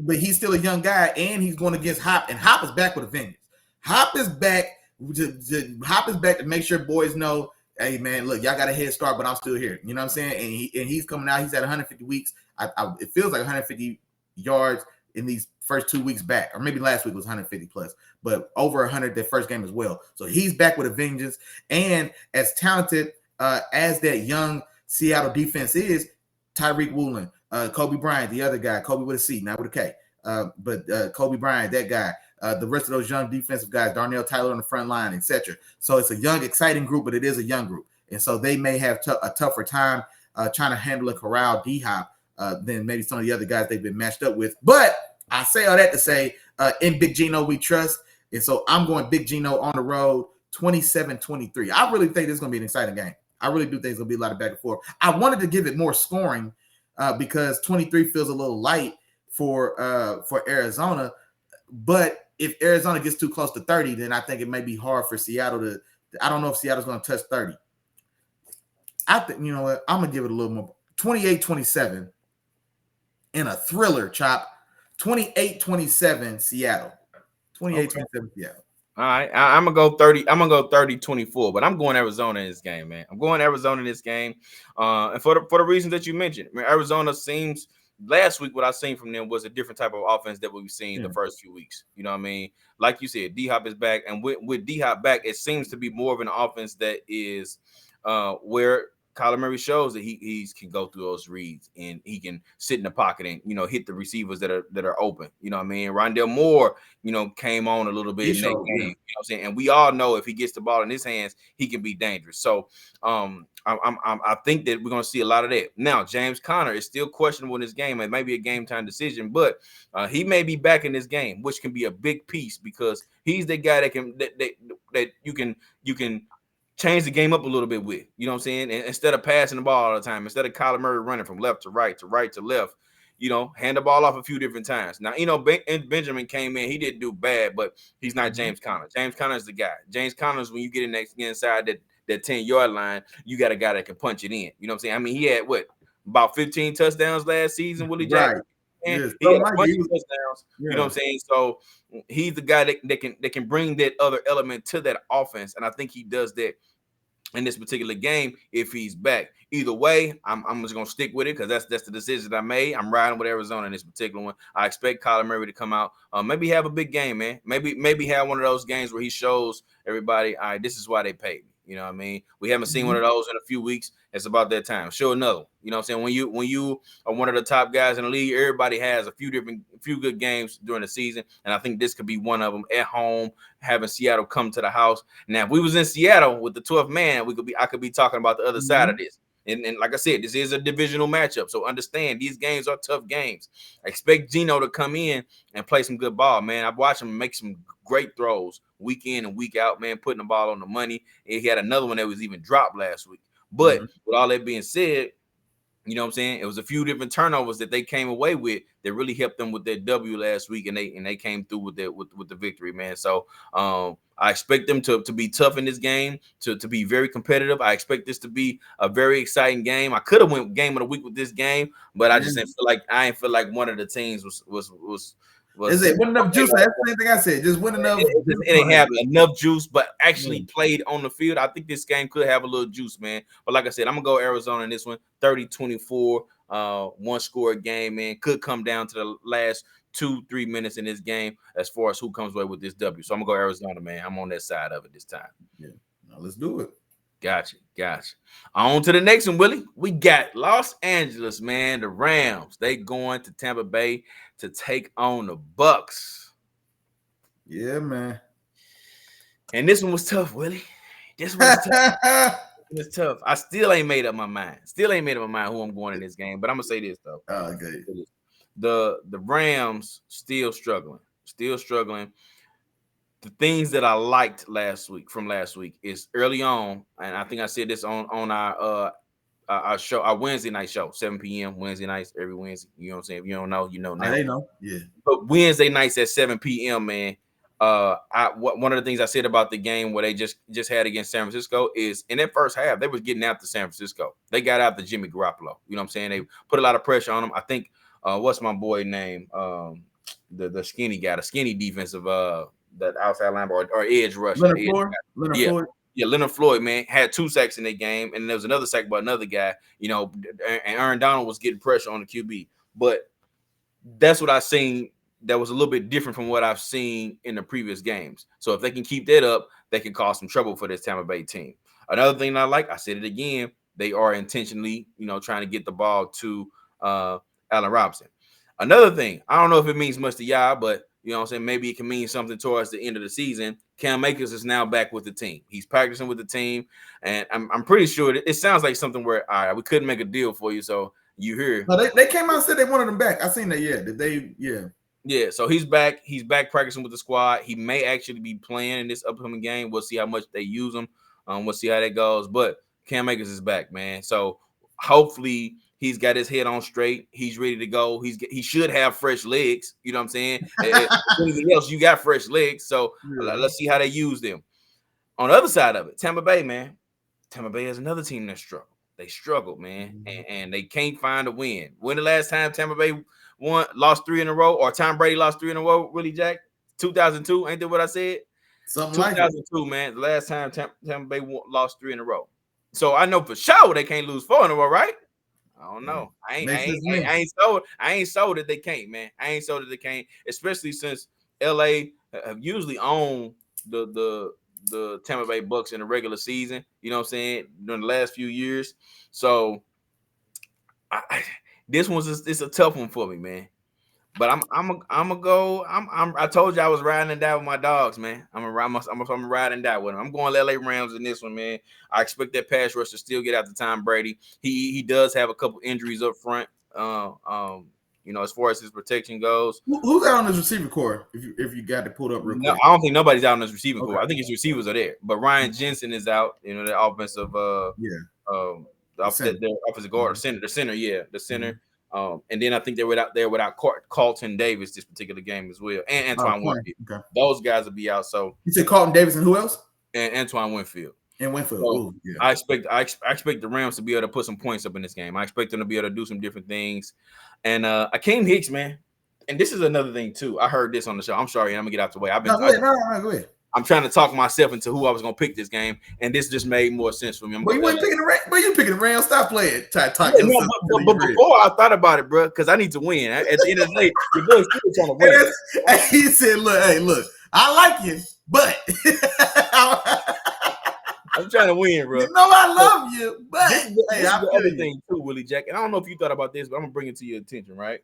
but he's still a young guy, and he's going against Hop, and Hop is back with a vengeance. Hop is back to make sure boys know, hey man, look, y'all got a head start, but I'm still here. You know what I'm saying? And he's coming out. He's at 150 weeks. It feels like 150 yards in these first 2 weeks back, or maybe last week was 150 plus, but over 100 that first game as well. So he's back with a vengeance, and as talented as that young Seattle defense is, Tyreek Woolen, Kobe Bryant, the other guy, Kobe with a C, not with a K, but Kobe Bryant, that guy, the rest of those young defensive guys, Darnell Tyler on the front line, etc. So it's a young, exciting group, but it is a young group, and so they may have a tougher time trying to handle and corral D-Hop than maybe some of the other guys they've been matched up with. But I say all that to say, in Big Gino we trust, and so I'm going Big Gino on the road, 27-23. I really think this is going to be an exciting game. I really do think it's going to be a lot of back and forth. I wanted to give it more scoring because 23 feels a little light for Arizona, but if Arizona gets too close to 30, then I think it may be hard for Seattle to. I don't know if Seattle's going to touch 30. I think, you know what? I'm going to give it a little more. 28-27 in a thriller, Chop. 28-27 Seattle. 28-27 Seattle. All right, I'm gonna go 30. I'm gonna go 30-24, but I'm going Arizona in this game, man. I'm going Arizona in this game, and for the reasons that you mentioned. I mean, Arizona seems last week what I seen from them was a different type of offense that we've seen the first few weeks. You know what I mean? Like you said, D-Hop is back, and with D-Hop back, it seems to be more of an offense that is where Kyler Murray shows that he can go through those reads and he can sit in the pocket and, hit the receivers that are open. You know what I mean? Rondale Moore, came on a little bit in that game. You know what I'm saying? And we all know if he gets the ball in his hands, he can be dangerous. So I think that we're gonna see a lot of that. Now, James Conner is still questionable in this game. It may be a game time decision, but he may be back in this game, which can be a big piece because he's the guy that you can change the game up a little bit with, you know what I'm saying? And instead of passing the ball all the time, instead of Kyler Murray running from left to right to left, hand the ball off a few different times. Now, Benjamin came in, he didn't do bad, but he's not James Conner. James Conner is the guy. James Conner is when you get inside that 10-yard line, you got a guy that can punch it in. You know what I'm saying? I mean, he had about 15 touchdowns last season, Willie Jackson. And yes. he had a bunch of touchdowns. You know what I'm saying? So he's the guy that can bring that other element to that offense, and I think he does that in this particular game if he's back. Either way, I'm just gonna stick with it because that's the decision I made. I'm riding with Arizona in this particular one. I expect Kyler Murray to come out, maybe have a big game, man. Maybe have one of those games where he shows everybody, all right, this is why they paid me. You know what I mean? We haven't seen one of those in a few weeks. It's about that time. Show another. You know what I'm saying? When you are one of the top guys in the league, everybody has a few good games during the season, and I think this could be one of them at home, having Seattle come to the house. Now, if we was in Seattle with the 12th man, I could be talking about the other side of this. And like I said, this is a divisional matchup. So understand these games are tough games. I expect Gino to come in and play some good ball, man. I've watched him make some great throws week in and week out, man, putting the ball on the money. And he had another one that was even dropped last week. But with all that being said, you know what I'm saying? It was a few different turnovers that they came away with that really helped them with their W last week, and they came through with the victory, man. So I expect them to be tough in this game, to be very competitive. I expect this to be a very exciting game. I could have went game of the week with this game, but I just didn't feel like one of the teams was. Is it wasn't enough juice? That's the same thing I said. Just wasn't enough. It didn't have enough juice, but actually played on the field. I think this game could have a little juice, man. But like I said, I'm gonna go Arizona in this one, 30-24, one score game, man. Could come down to the last 2-3 minutes in this game as far as who comes away with this W. So I'm gonna go Arizona, man. I'm on that side of it this time. Yeah, now let's do it. Gotcha. On to the next one, Willie. We got Los Angeles, man. The Rams. They going to Tampa Bay to take on the Bucks. Yeah, man. And this one was tough, Willie. This one was tough. It's tough. I still ain't made up my mind. Who I'm going in this game. But I'm gonna say this though. Oh, okay. The Rams still struggling. The things that I liked from last week is early on, and I think I said this on our show, our Wednesday night show, 7 p.m. Wednesday nights, every Wednesday. You know what I'm saying? If you don't know, you know now. I know, yeah. But Wednesday nights at 7 p.m., man. One of the things I said about the game where they just had against San Francisco is in that first half, they was getting after San Francisco. They got after Jimmy Garoppolo. You know what I'm saying? They put a lot of pressure on him. I think what's my boy name? The skinny guy, the skinny defensive that outside linebacker or edge rusher. Leonard Floyd, man, had 2 sacks in that game, and there was another sack by another guy, you know, and Aaron Donald was getting pressure on the QB. But that's what I seen that was a little bit different from what I've seen in the previous games. So if they can keep that up, they can cause some trouble for this Tampa Bay team. Another thing I like, I said it again, they are intentionally, you know, trying to get the ball to Allen Robinson. Another thing, I don't know if it means much to y'all, but you know what I'm saying? Maybe it can mean something towards the end of the season. Cam Akers is now back with the team. He's practicing with the team, and I'm pretty sure it sounds like something where, all right, we couldn't make a deal for you, so you here. No, they came out and said they wanted him back. I seen that, Yeah, so he's back. He's back practicing with the squad. He may actually be playing in this upcoming game. We'll see how much they use him. We'll see how that goes. But Cam Akers is back, man. So hopefully he's got his head on straight. He's ready to go. He should have fresh legs. You know what I'm saying? Anything else, you got fresh legs. So let's see how they use them. On the other side of it, Tampa Bay, man. Tampa Bay is another team that struggled. They struggled, man, and they can't find a win. When the last time Tampa Bay lost 3 in a row, or Tom Brady lost 3 in a row, Willie Jack? 2002, ain't that what I said? Something like 2002, man. The last time Tampa Bay lost 3 in a row. So I know for sure they can't lose 4 in a row, right? I don't know. I ain't sold that they can't, man. I ain't sold that they can't, especially since LA have usually owned the Tampa Bay Bucks in the regular season. You know what I'm saying? During the last few years. So this it's a tough one for me, man. But I'm gonna go. I told you I was riding and die with my dogs, man. I'm gonna ride and die with them. I'm going LA Rams in this one, man. I expect that pass rush to still get out to Tom Brady. He does have a couple injuries up front. You know, as far as his protection goes. Who's out on his receiver core? If you got to pull it up real quick. I don't think nobody's out on his receiving core. I think his receivers are there, but Ryan Jensen is out. You know, the offensive the offensive guard, the center. And then I think they're without Carlton Davis this particular game as well, and Antoine Winfield. Okay. Those guys will be out. So you said Carlton Davis and who else? And Antoine Winfield. And Winfield. So I expect the Rams to be able to put some points up in this game. I expect them to be able to do some different things. And Akeem Hicks, man. And this is another thing too. I heard this on the show. I'm sorry, I'm gonna get out the way. Go ahead. I'm trying to talk myself into who I was gonna pick this game, and this just made more sense for me. But you weren't picking the Rams. But you picking the Rams. Stop playing. But before I thought about it, bro, because I need to win. At the end of the day, your boy's still trying to win. He said, "Look, I like you, but I'm trying to win, bro. You know I love you, but this is the other thing too, Willie Jack. And I don't know if you thought about this, but I'm gonna bring it to your attention, right?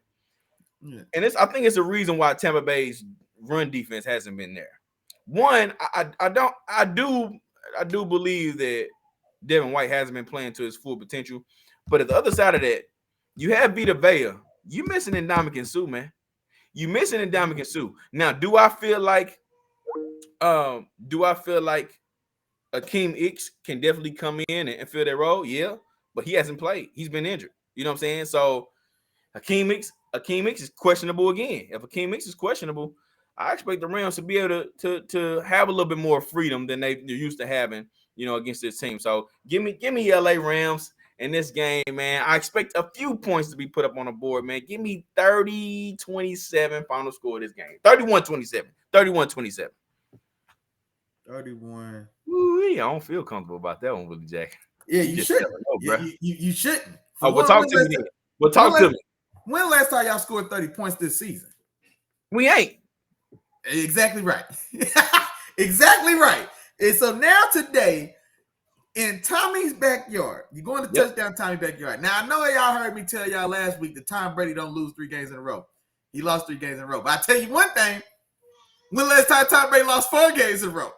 Yeah. And I think it's a reason why Tampa Bay's run defense hasn't been there. One, I do believe that Devin White hasn't been playing to his full potential. But at the other side of that, you have Vita Vea. You missing Ndamukong Suh, man. You missing Ndamukong Suh. Now, do I feel like Akeem Hicks can definitely come in and fill that role? Yeah, but he hasn't played. He's been injured. You know what I'm saying? So Akeem Hicks is questionable again. If Akeem Hicks is questionable, I expect the Rams to be able to have a little bit more freedom than they're used to having, against this team. So give me LA Rams in this game, man. I expect a few points to be put up on the board, man. Give me 30-27 final score of this game. 31-27. 31-27. 31. Ooh, I don't feel comfortable about that one, Willie Jack. Yeah, you shouldn't. You shouldn't. Well, talk to me then. Well, talk to me. When last time y'all scored 30 points this season? We ain't. Exactly right. Exactly right. And so now today, in Tommy's backyard, you're going to touchdown Tommy's backyard. Now, I know y'all heard me tell y'all last week that Tom Brady don't lose 3 games in a row. He lost 3 games in a row. But I tell you one thing, when last time Tom Brady lost 4 games in a row?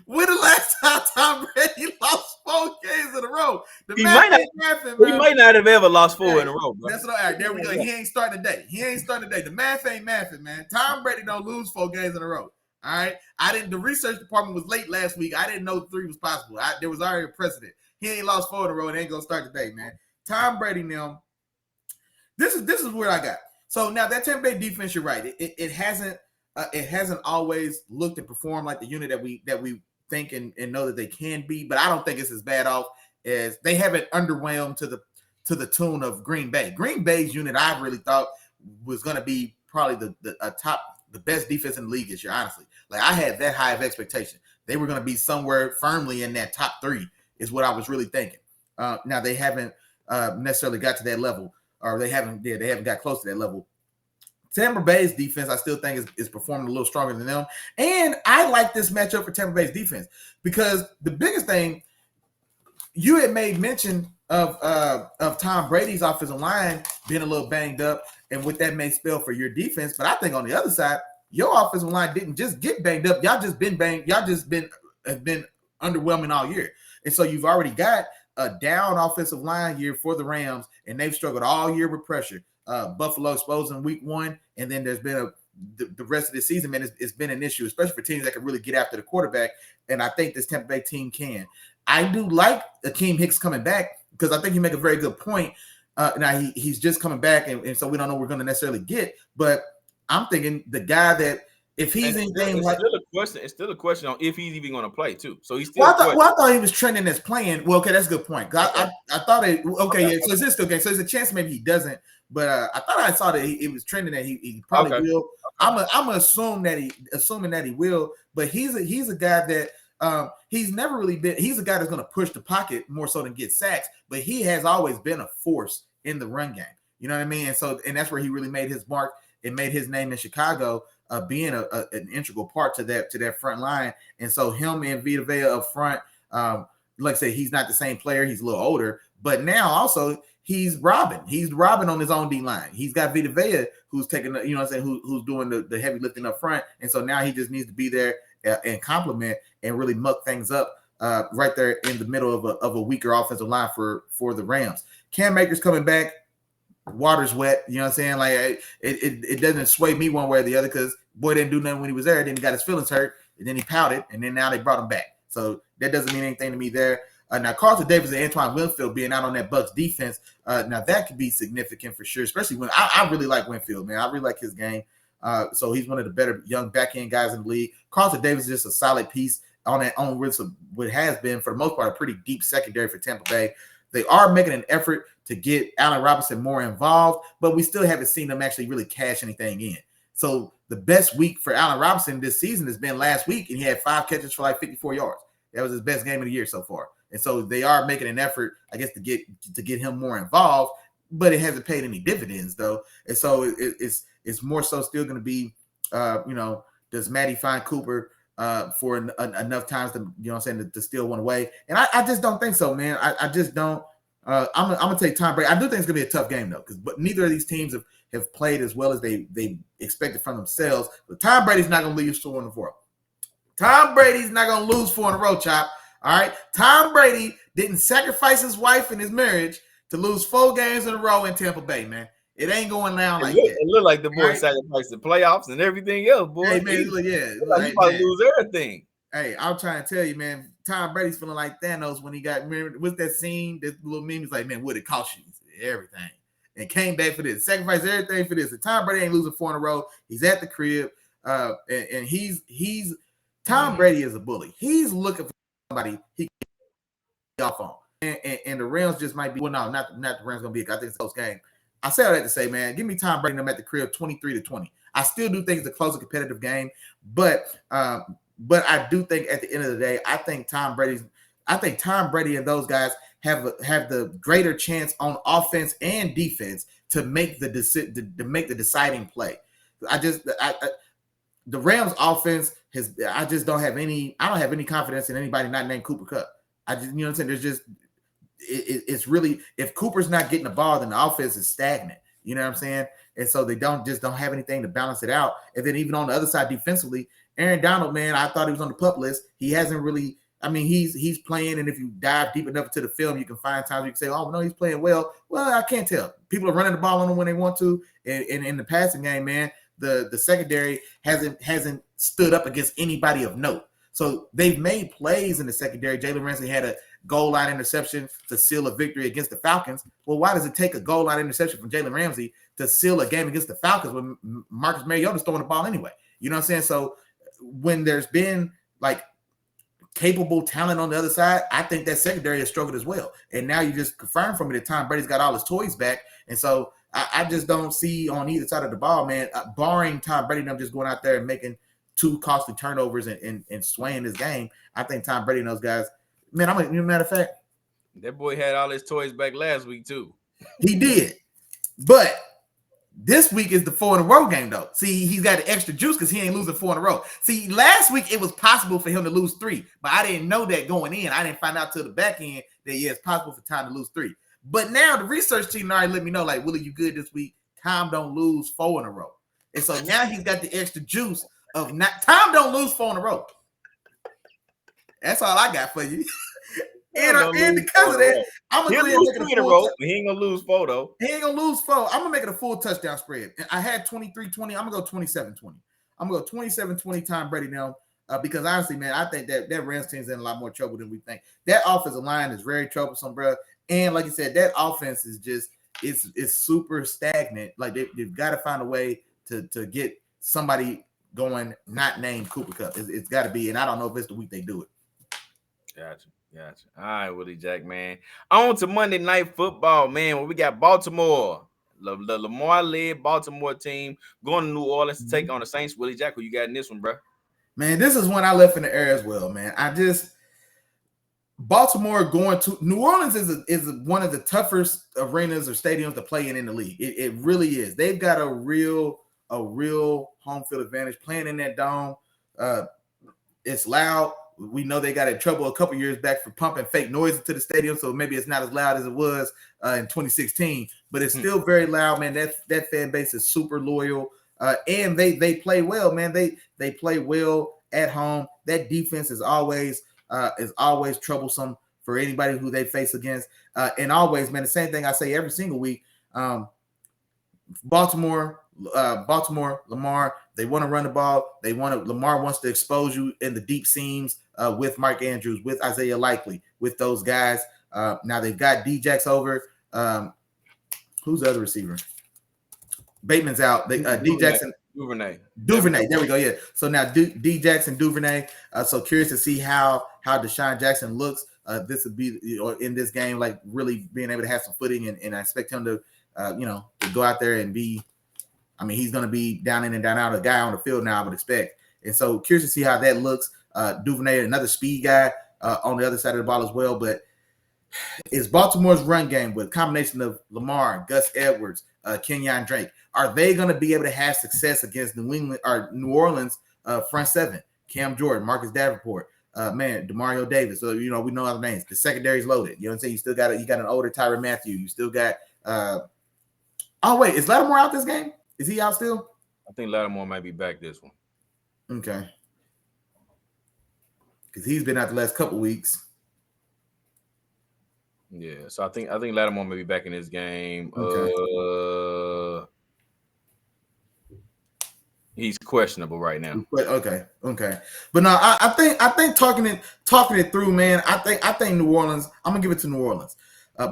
When the last time Tom Brady lost 4 games in a row? He might not have ever lost 4 in a row, bro. That's what I there we go. He ain't starting today. The math ain't mathing, man. Tom Brady don't lose 4 games in a row. All right. The research department was late last week. I didn't know 3 was possible. There was already a precedent. He ain't lost 4 in a row and ain't gonna start today, man. Tom Brady now. This is where I got. So now that Tampa Bay defense, you're right. It hasn't always looked and performed like the unit that we think and know that they can be, but I don't think it's as bad off as they haven't underwhelmed to the tune of Green Bay. Green Bay's unit, I really thought was going to be probably the best defense in the league this year. Honestly, like I had that high of expectation. They were going to be somewhere firmly in that top 3 is what I was really thinking. Now they haven't necessarily got to that level, or they haven't got close to that level. Tampa Bay's defense, I still think is performing a little stronger than them. And I like this matchup for Tampa Bay's defense because the biggest thing, you had made mention of Tom Brady's offensive line being a little banged up and what that may spell for your defense. But I think on the other side, your offensive line didn't just get banged up. Y'all just been banged. Y'all just have been underwhelming all year. And so you've already got a down offensive line here for the Rams, and they've struggled all year with pressure. Buffalo exposed in week 1, and then there's been the rest of the season, man, it's been an issue, especially for teams that can really get after the quarterback. And I think this Tampa Bay team can. I do like Akeem Hicks coming back because I think you make a very good point. Now he's just coming back, and so we don't know what we're going to necessarily get. But I'm thinking the guy that if he's anything like it's still a question on if he's even going to play too. So he's still. Well, I thought he was trending as playing. Well, okay, that's a good point. I thought it. Okay, yeah. So it's just okay. So there's a chance maybe he doesn't. But I thought I saw that it was trending that he probably will. I'm assuming that he will. But he's a guy that he's never really been. He's a guy that's going to push the pocket more so than get sacks. But he has always been a force in the run game. You know what I mean? And that's where he really made his mark and made his name in Chicago, being an integral part to that front line. And so him and Vita Vea up front, like I say, he's not the same player. He's a little older, but now also. He's robbing on his own D line. He's got Vita Vea who's taking the, who's doing the heavy lifting up front. And so now he just needs to be there and complement and really muck things up right there in the middle of a weaker offensive line for the Rams. Cam Akers coming back, water's wet. You know what I'm saying? Like it doesn't sway me one way or the other because boy didn't do nothing when he was there. Then he got his feelings hurt and then he pouted and then now they brought him back. So that doesn't mean anything to me there. Now, Carlton Davis and Antoine Winfield being out on that Bucs defense, now that could be significant for sure, especially when I really like Winfield, man. I really like his game. So he's one of the better young back-end guys in the league. Carlton Davis is just a solid piece on what has been, for the most part, a pretty deep secondary for Tampa Bay. They are making an effort to get Allen Robinson more involved, but we still haven't seen them actually really cash anything in. So the best week for Allen Robinson this season has been last week, and he had 5 catches for like 54 yards. That was his best game of the year so far. And so they are making an effort, I guess, to get him more involved, but it hasn't paid any dividends though. And so it's more so still going to be, does Matty find Cooper for enough times to, to steal one away? And I just don't think so, man. I just don't. I'm gonna take Tom Brady. I do think it's gonna be a tough game though, but neither of these teams have played as well as they expected from themselves. But Tom Brady's not gonna lose 4 in a row. Tom Brady's not gonna lose 4 in a row, Chop. All right, Tom Brady didn't sacrifice his wife and his marriage to lose 4 games in a row in Tampa Bay, man. It ain't going down like that. It looked like the boy sacrificed the playoffs and everything else, boy. Hey, man, you about to lose everything. Hey, I'm trying to tell you, man, Tom Brady's feeling like Thanos when he got, remember, what's that scene? That little meme is like, man, what it cost you? He said, everything. and came back for this, sacrificed everything for this. And Tom Brady ain't losing 4 in a row. He's at the crib, and he's Tom Brady is a bully. He's looking for somebody he can get off on. And the Rams just might be, well, no, not the Rams gonna be. I think it's a close game. I say all that to say, man, give me Tom Brady and them at the crib 23-20. I still do think it's a close and competitive game, but I do think at the end of the day, I think Tom Brady and those guys have the greater chance on offense and defense to make the deciding play. The Rams offense I don't have any confidence in anybody not named Cooper Kupp. You know what I'm saying? There's just it's really, if Cooper's not getting the ball, then the offense is stagnant. You know what I'm saying? And so they don't have anything to balance it out. And then even on the other side defensively, Aaron Donald, man, I thought he was on the pup list. He hasn't really. I mean, he's playing, and if you dive deep enough into the film, you can find times you can say, "Oh no, he's playing well." Well, I can't tell. People are running the ball on him when they want to, and in the passing game, man, the secondary hasn't stood up against anybody of note. So they've made plays in the secondary. Jalen Ramsey had a goal line interception to seal a victory against the Falcons. Well, why does it take a goal line interception from Jalen Ramsey to seal a game against the Falcons when Marcus Mariota's throwing the ball anyway? You know what I'm saying? So when there's been like capable talent on the other side, I think that secondary has struggled as well. And now you just confirmed for me that Tom Brady's got all his toys back. And so I just don't see on either side of the ball, man, barring Tom Brady and them just going out there and making 2 costly turnovers and swaying this game. I think Tom Brady and those guys, man, matter of fact, that boy had all his toys back last week too. He did. But this week is the 4 in a row game, though. See, he's got the extra juice because he ain't losing 4 in a row. See, last week it was possible for him to lose 3, but I didn't know that going in. I didn't find out till the back end that, yeah, it's possible for Tom to lose 3. But now the research team already let me know, like, Willie, you good this week? Tom don't lose 4 in a row. And so now he's got the extra juice of not. Tom don't lose 4 in a row. That's all I got for you. And because of that, I'm gonna lose 3 in a row. He ain't gonna lose 4 though. He ain't gonna lose 4. I'm gonna make it a full touchdown spread. And I had 23-20. I'm gonna go 27-20. I'm gonna go 27-20 Tom Brady now. Because honestly, man, I think that Rams team's in a lot more trouble than we think. That offensive line is very troublesome, bro. And like you said, that offense is just it's super stagnant. Like they've got to find a way to get somebody going not named Cooper Kupp. It's got to be, and I don't know if it's the week they do it. Gotcha. All right, Willie Jack, man. On to Monday Night Football, man. Where we got Baltimore, the Lamar-led Baltimore team going to New Orleans to take on the Saints. Willie Jack, who you got in this one, bro? Man, this is one I left in the air as well, man. Baltimore going to New Orleans is one of the toughest arenas or stadiums to play in the league. It really is. They've got a real home field advantage playing in that dome. It's loud. We know they got in trouble a couple years back for pumping fake noise into the stadium, so maybe it's not as loud as it was in 2016, but it's still very loud, man. That fan base is super loyal, and they play well, man. They play well at home. That defense is always troublesome for anybody who they face against, and always, man, the same thing I say every single week. Baltimore, Lamar, they want to run the ball. Lamar wants to expose you in the deep seams with Mark Andrews, with Isaiah Likely, with those guys. Now they've got D-Jax over. Who's the other receiver? Bateman's out. D-Jax and Duvernay. There we go. Yeah. So now D-Jax and Duvernay. So curious to see how Deshaun Jackson looks. This would be in this game, like really being able to have some footing, and I expect him to to go out there and be. I mean, he's going to be down in and down out, a guy on the field now, I would expect. And so curious to see how that looks. Duvernay, another speed guy on the other side of the ball as well. But it's Baltimore's run game with a combination of Lamar, Gus Edwards, Kenyon Drake. Are they going to be able to have success against New Orleans front seven? Cam Jordan, Marcus Davenport, Demario Davis. So, we know other names. The secondary's loaded. You know what I'm saying? You still got an older Tyrann Mathieu. You still got is Lattimore out this game? Is he out still? I think Lattimore might be back this one. Okay. Because he's been out the last couple weeks. Yeah, so I think Lattimore may be back in this game. Okay. He's questionable right now. Okay. But no, I think talking it through, man. I think New Orleans. I'm gonna give it to New Orleans.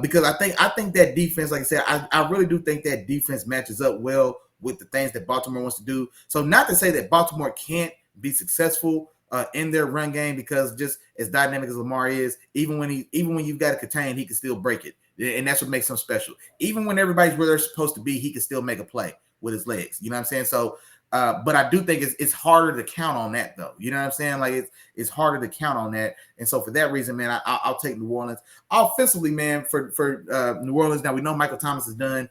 because I think that defense, like I said, I really do think that defense matches up well with the things that Baltimore wants to do. So not to say that Baltimore can't be successful in their run game, because just as dynamic as Lamar is, even when you've got to contain, he can still break it, and that's what makes him special. Even when everybody's where they're supposed to be, he can still make a play with his legs. You know what I'm saying? So, but I do think it's harder to count on that, though. You know what I'm saying? Like it's harder to count on that, and so for that reason, man, I'll take New Orleans offensively, man. For New Orleans, now we know Michael Thomas is done.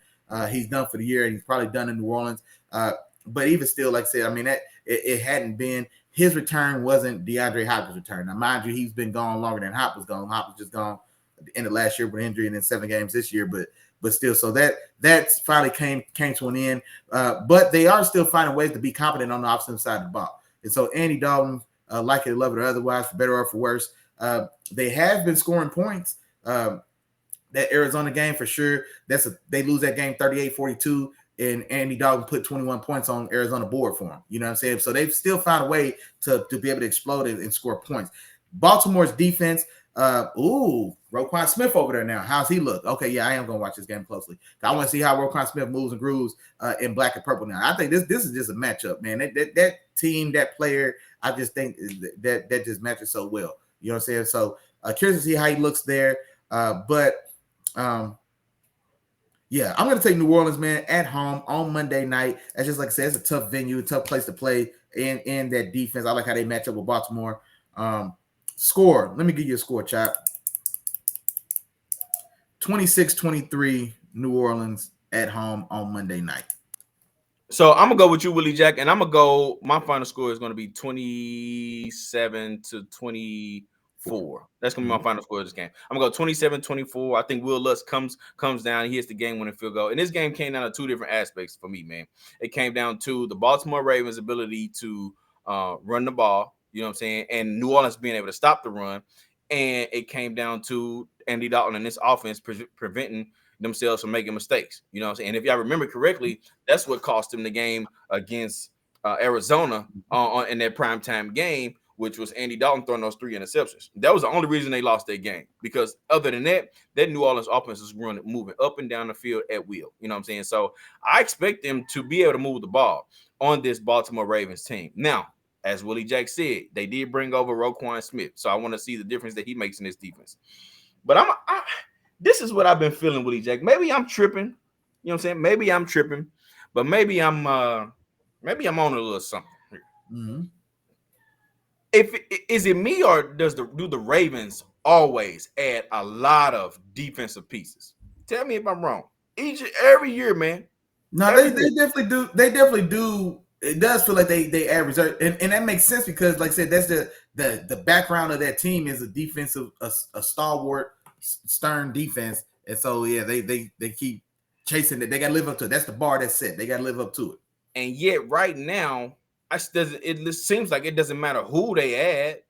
He's done for the year, and he's probably done in New Orleans. But even still, like I said, I mean that it hadn't been. His return wasn't DeAndre Hopkins' return. Now, mind you, he's been gone longer than Hop was gone. Hop was just gone at the end of last year with injury, and then 7 games this year. But still, so that finally came to an end. But they are still finding ways to be competent on the offensive side of the ball. And so Andy Dalton, like it or love it or otherwise, for better or for worse, they have been scoring points. That Arizona game for sure. They lose that game 38-42. And Andy Dalton put 21 points on Arizona board for him. You know what I'm saying? So they've still found a way to be able to explode and score points. Baltimore's defense, Roquan Smith over there now. How's he look? Okay, yeah, I am going to watch this game closely. I want to see how Roquan Smith moves and grooves in black and purple now. I think this is just a matchup, man. That team, that player, I just think that just matches so well. You know what I'm saying? So curious to see how he looks there. Yeah, I'm going to take New Orleans, man, at home on Monday night. That's just like I said, it's a tough venue, a tough place to play in that defense. I like how they match up with Baltimore. Score. Let me give you a score, Chop. 26-23 New Orleans at home on Monday night. So I'm going to go with you, Willie Jack, and I'm going to go, my final score is going to be 27-24. That's going to be my final score of this game. I'm going to go 27-24. I think Will Lutz comes down. He hits the game-winning field goal. And this game came down to 2 different aspects for me, man. It came down to the Baltimore Ravens' ability to run the ball, you know what I'm saying, and New Orleans being able to stop the run. And it came down to Andy Dalton and this offense preventing themselves from making mistakes. You know what I'm saying? And if y'all remember correctly, that's what cost them the game against Arizona in their primetime game, which was Andy Dalton throwing those 3 interceptions. That was the only reason they lost their game, because other than that New Orleans offense is moving up and down the field at will. You know what I'm saying? So I expect them to be able to move the ball on this Baltimore Ravens team. Now, as Willie Jack said, they did bring over Roquan Smith. So I want to see the difference that he makes in this defense. But this is what I've been feeling, Willie Jack. Maybe I'm tripping. You know what I'm saying? Maybe I'm tripping, but maybe I'm on a little something here. Mm-hmm. Is it me, or do the Ravens always add a lot of defensive pieces? Tell me if I'm wrong. Every year, man. No, they definitely do. They definitely do. It does feel like they average, and that makes sense because, like I said, that's the background of that team is a stalwart, stern defense, and so yeah, they keep chasing it. They got to live up to it. That's the bar that's set. They got to live up to it. And yet, right now, it seems like it doesn't matter who they add.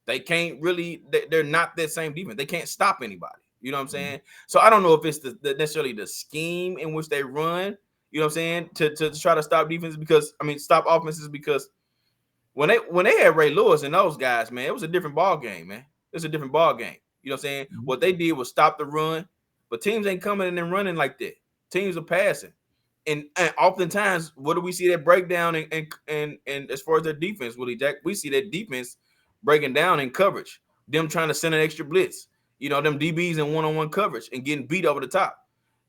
They can't really. They're not that same defense. They can't stop anybody. You know what I'm saying? Mm-hmm. So I don't know if it's necessarily the scheme in which they run. You know what I'm saying? To try to stop defenses, because stop offenses, because when they had Ray Lewis and those guys, man, it was a different ball game, man. It was a different ball game. You know what I'm saying? Mm-hmm. What they did was stop the run, but teams ain't coming in and running like that. Teams are passing. And oftentimes, what do we see that breakdown and as far as their defense, Willie Jack, we see that defense breaking down in coverage. Them trying to send an extra blitz. You know, them DBs in one-on-one coverage and getting beat over the top.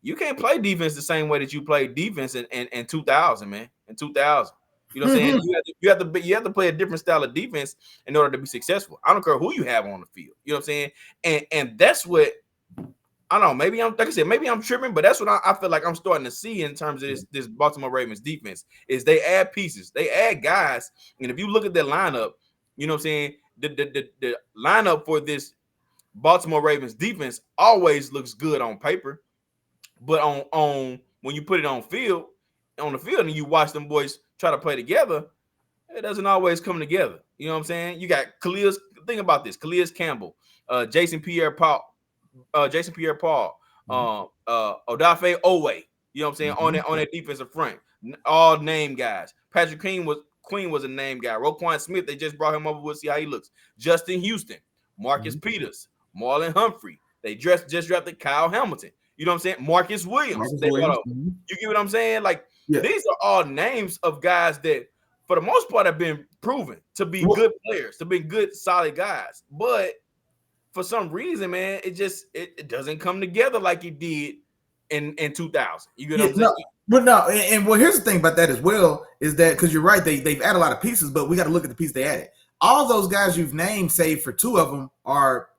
You can't play defense the same way that you played defense in 2000, man. In 2000, you know what I'm saying? You have to play a different style of defense in order to be successful. I don't care who you have on the field. You know what I'm saying? And that's what. I don't know. Maybe I'm tripping, but that's what I feel like I'm starting to see in terms of this Baltimore Ravens defense is they add pieces, they add guys, and if you look at their lineup, you know what I'm saying, the lineup for this Baltimore Ravens defense always looks good on paper, but on when you put it on the field, and you watch them boys try to play together, it doesn't always come together. You know what I'm saying? You got think about this: Calais Campbell, Jason Pierre-Paul. Odafe Owe, you know what I'm saying, on that defensive front, all name guys. Patrick Queen was a name guy. Roquan Smith, they just brought him over. We'll see how he looks. Justin Houston, Marcus Peters, Marlon Humphrey. They just drafted Kyle Hamilton. You know what I'm saying? Marcus Williams. Marcus They brought Williams. up. You get what I'm saying? Like Yeah. these are all names of guys that, for the most part, have been proven to be Well, good players, to be good, solid guys. But for some reason, man, it doesn't come together like it did in 2000. You get what yeah, I'm saying? no, but no, and well, here's the thing about that as well is that because you're right, they've added a lot of pieces, but we got to look at the piece they added. All those guys you've named, save for two of them, are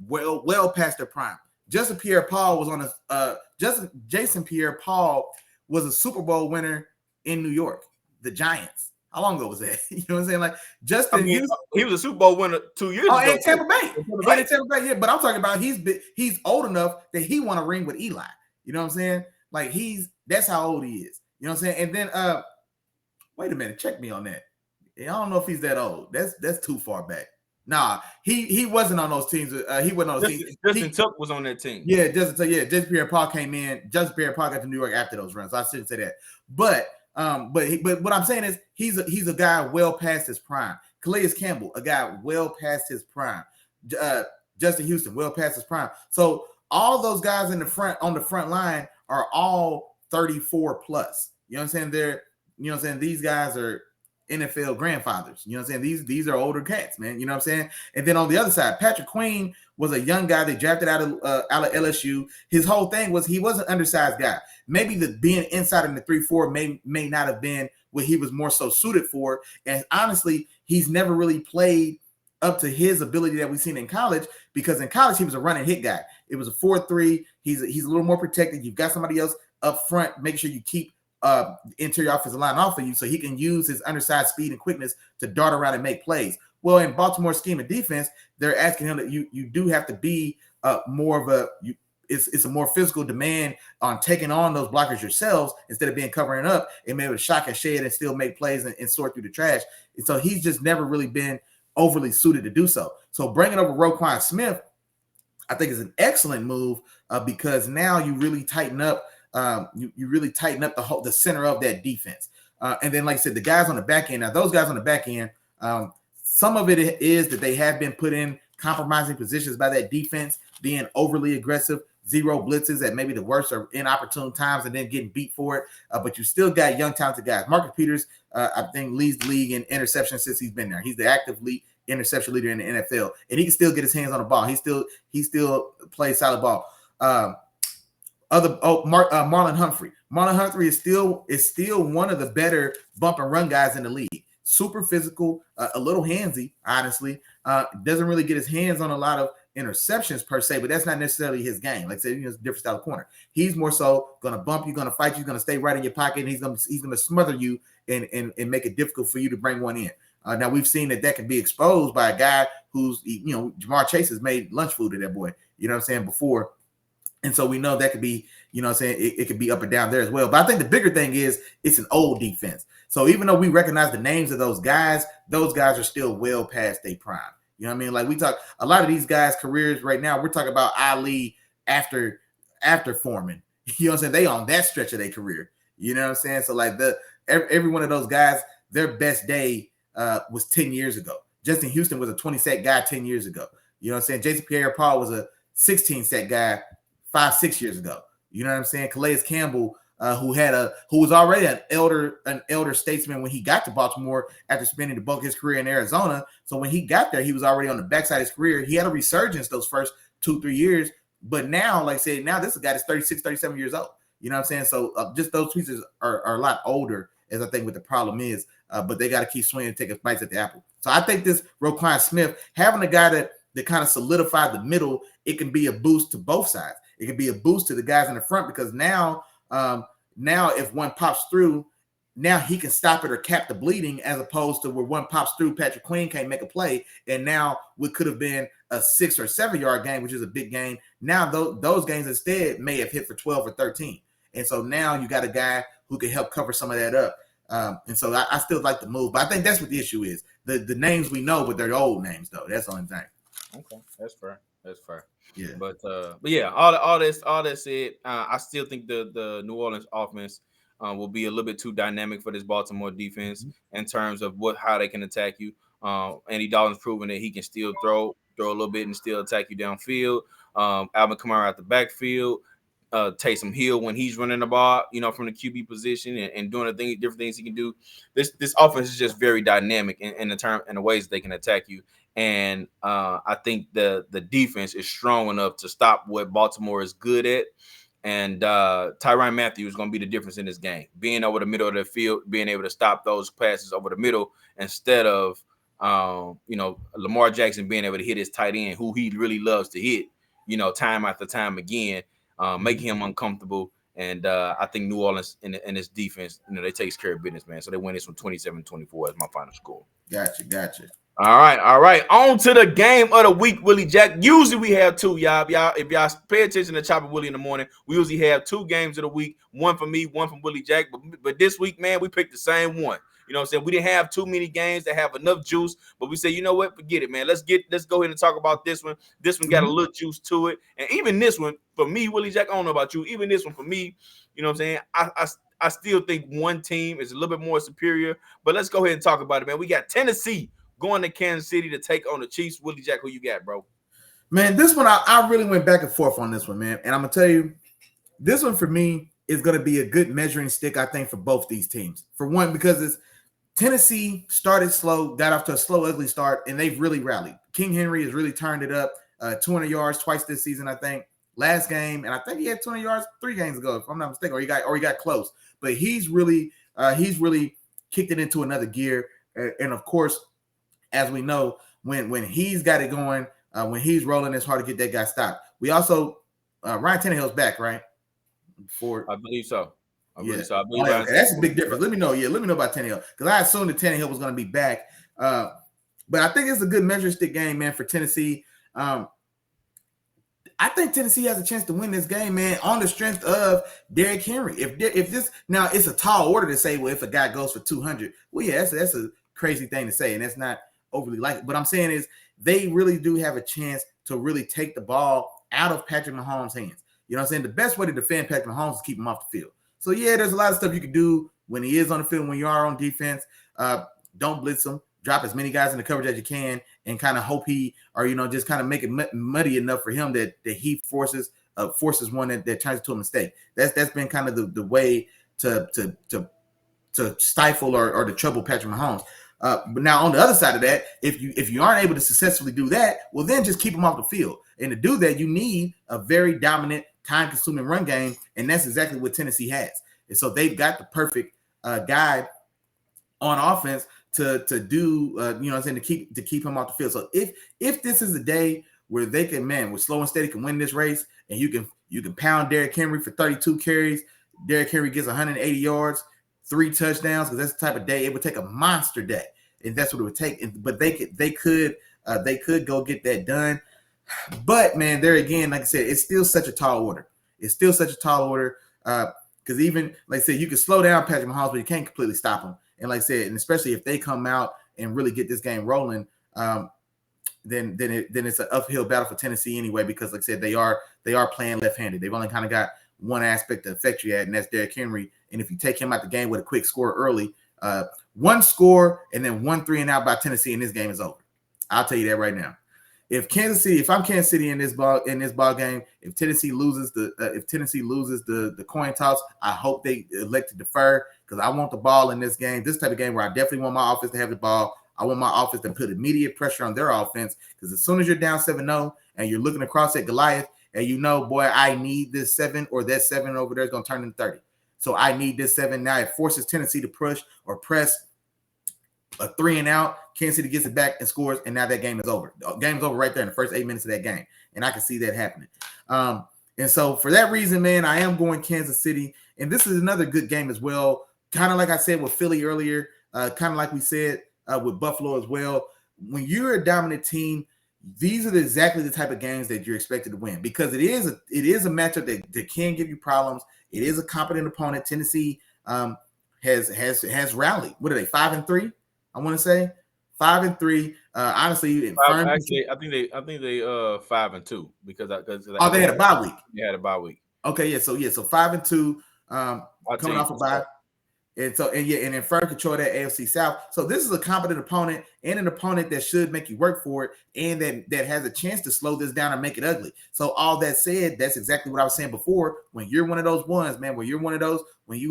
well past their prime. Justin Pierre-Paul was on a Jason Pierre-Paul was a Super Bowl winner in New York, the Giants. How long ago was that? You know what I'm saying? Like Justin Houston, he was a Super Bowl winner 2 years ago. in Tampa Bay. Yeah, but I'm talking about he's old enough that he won a ring with Eli. You know what I'm saying? Like that's how old he is. You know what I'm saying? And then wait a minute, check me on that. I don't know if he's that old. That's too far back. Nah, he wasn't on those teams. He wasn't on those teams. Justin Tuck was on that team. Yeah, Justin Pierre-Paul came in. Justin Pierre-Paul got to New York after those runs. So I shouldn't say that. But what I'm saying is he's a guy well past his prime. Calais Campbell, a guy well past his prime. Justin Houston, well past his prime. So all those guys on the front line are all 34 plus. You know what I'm saying? These guys are NFL grandfathers. You know what I'm saying? These are older cats, man. You know what I'm saying? And then on the other side, Patrick Queen was a young guy they drafted out of LSU. His whole thing was he was an undersized guy. Maybe the being inside in the 3-4 may not have been what he was more so suited for. And honestly, he's never really played up to his ability that we've seen in college, because in college he was a run and hit guy. It was a 4-3. He's a little more protected. You've got somebody else up front. Make sure you keep interior offensive line off of you so he can use his undersized speed and quickness to dart around and make plays. Well, in Baltimore's scheme of defense, they're asking him that you do have to be more of it's a more physical demand on taking on those blockers yourselves instead of being covering up and maybe shock and shed and still make plays and sort through the trash. And so he's just never really been overly suited to do so. So bringing over Roquan Smith, I think is an excellent move because now you really tighten up. You really tighten up the center of that defense. And then, like I said, the guys on the back end. Now, those guys on the back end, some of it is that they have been put in compromising positions by that defense, being overly aggressive, zero blitzes at maybe the worst or inopportune times, and then getting beat for it. But you still got young, talented guys. Marcus Peters, I think, leads the league in interceptions since he's been there. He's the active lead interception leader in the NFL, and he can still get his hands on the ball. He still plays solid ball. Marlon Humphrey. Marlon Humphrey is still one of the better bump and run guys in the league. Super physical, a little handsy, honestly. Doesn't really get his hands on a lot of interceptions per se, but that's not necessarily his game. Like I said, it's a different style of corner. He's more so gonna bump you, gonna fight you, gonna stay right in your pocket, and he's gonna smother you and make it difficult for you to bring one in. Now we've seen that can be exposed by a guy who's, Jamar Chase has made lunch food to that boy. You know what I'm saying, before. And so we know that could be, it could be up and down there as well. But I think the bigger thing is it's an old defense. So even though we recognize the names of those guys are still well past their prime. You know what I mean? Like we talk, a lot of these guys' careers right now, we're talking about Ali after Foreman. You know what I'm saying? They on that stretch of their career. You know what I'm saying? So like every one of those guys, their best day was 10 years ago. Justin Houston was a 20-sack guy 10 years ago. You know what I'm saying? Jason Pierre-Paul was a 16-sack guy 5-6 years ago. You know what I'm saying? Calais Campbell, who was already an elder statesman when he got to Baltimore after spending the bulk of his career in Arizona. So when he got there, he was already on the backside of his career. He had a resurgence those first 2-3 years. But now, like I said, now this is a guy that's 36, 37 years old. You know what I'm saying? So just those pieces are a lot older, as I think what the problem is. But they got to keep swinging and taking bites at the apple. So I think this Roquan Smith, having a guy that kind of solidified the middle, it can be a boost to both sides. It can be a boost to the guys in the front because now if one pops through, now he can stop it or cap the bleeding, as opposed to where one pops through, Patrick Queen can't make a play, and now what could have been a 6 or 7 yard game, which is a big game, now those games instead may have hit for 12 or 13. And so now you got a guy who can help cover some of that up. And so I still like the move, but I think that's what the issue is. The names we know, but they're old names though. That's the only thing. Okay, that's fair. Yeah, but yeah, all that said, I still think the New Orleans offense will be a little bit too dynamic for this Baltimore defense in terms of how they can attack you. Andy Dalton's proven that he can still throw throw a little bit and still attack you downfield. Alvin Kamara at the backfield. Taysom Hill when he's running the ball, from the QB position and doing different things he can do. This offense is just very dynamic in the ways that they can attack you. And I think the defense is strong enough to stop what Baltimore is good at. And Tyrann Mathieu is going to be the difference in this game. Being over the middle of the field, being able to stop those passes over the middle instead of, Lamar Jackson being able to hit his tight end, who he really loves to hit, time after time again, making him uncomfortable. And I think New Orleans in this defense, they takes care of business, man. So they win this one 27-24 as my final score. Gotcha. All right. On to the game of the week, Willie Jack. Usually we have two, y'all. If y'all pay attention to Chopper Willie in the morning, we usually have two games of the week, one for me, one from Willie Jack. But this week, man, we picked the same one. You know what I'm saying? We didn't have too many games that have enough juice, but we said, you know what? Forget it, man. Let's go ahead and talk about this one. This one got a little juice to it. And even this one, for me, Willie Jack, I don't know about you, even this one for me, you know what I'm saying? I still think one team is a little bit more superior, but let's go ahead and talk about it, man. We got Tennessee going to Kansas City to take on the Chiefs. Willie Jack, who you got, bro? Man, this one, I really went back and forth on this one, man. And I'm going to tell you, this one for me is going to be a good measuring stick, I think, for both these teams. For one, because it's Tennessee started slow, got off to a slow, ugly start, and they've really rallied. King Henry has really turned it up. 200 yards twice this season, I think. Last game, and I think he had 200 yards 3 games ago, if I'm not mistaken, or he got close. But he's really kicked it into another gear. And of course, as we know, when he's got it going, when he's rolling, it's hard to get that guy stopped. We also Ryan Tannehill's back, right? I believe so. That's a big difference. Let me know. Yeah, let me know about Tannehill, because I assumed that Tannehill was going to be back. But I think it's a good measure stick game, man, for Tennessee. I think Tennessee has a chance to win this game, man, on the strength of Derrick Henry. If this now, it's a tall order to say, well, if a guy goes for 200, well, yeah, that's a crazy thing to say, and that's not overly likely. But I'm saying is they really do have a chance to really take the ball out of Patrick Mahomes' hands. You know what I'm saying? The best way to defend Patrick Mahomes is keep him off the field. So, yeah, there's a lot of stuff you can do when he is on the field, when you are on defense. Don't blitz him. Drop as many guys in the coverage as you can and kind of hope just kind of make it muddy enough for him that he forces one that turns into a mistake. That's been kind of the way to stifle or to trouble Patrick Mahomes. But now on the other side of that, if you aren't able to successfully do that, well, then just keep him off the field. And to do that, you need a very dominant, time-consuming run game, and that's exactly what Tennessee has. And so they've got the perfect guy on offense to do, to keep him off the field. So if this is a day where they can, with slow and steady, can win this race, and you can pound Derrick Henry for 32 carries, Derrick Henry gets 180 yards, 3 touchdowns, because that's the type of day. It would take a monster day, and that's what it would take. But they could go get that done. But man, there again, like I said, it's still such a tall order. Because even like I said, you can slow down Patrick Mahomes, but you can't completely stop him. And like I said, and especially if they come out and really get this game rolling, then it's an uphill battle for Tennessee anyway. Because like I said, they are playing left-handed. They've only kind of got one aspect to affect you at, and that's Derrick Henry. And if you take him out the game with a quick score early, one score and then 1 3-and-out by Tennessee, and this game is over. I'll tell you that right now. If I'm Kansas City in this ball game, if Tennessee loses the coin toss, I hope they elect to defer, because I want the ball in this game. This type of game where I definitely want my offense to have the ball. I want my offense to put immediate pressure on their offense, because as soon as you're down 7-0 and you're looking across at Goliath, and boy, I need this 7, or that 7 over there is going to turn into 30. So I need this 7 now. It forces Tennessee to push or press a 3-and-out. Kansas City gets it back and scores, and now that game is over. The game's over right there in the first 8 minutes of that game, and I can see that happening. And so for that reason, man, I am going Kansas City, and this is another good game as well. Kind of like I said with Philly earlier, kind of like we said with Buffalo as well. When you're a dominant team, these are exactly the type of games that you're expected to win, because it is a matchup that can give you problems. It is a competent opponent. Tennessee has rallied. What are they, 5-3? I want to say 5-3. Honestly, actually, I think they 5-2 because they had a bye week. They had a bye week. Okay, so 5-2. Coming off a bye. And so, and yeah, and in firm control of that AFC South. So this is a competent opponent and an opponent that should make you work for it, and that has a chance to slow this down and make it ugly. So all that said, that's exactly what I was saying before. When you're one of those ones, man, when you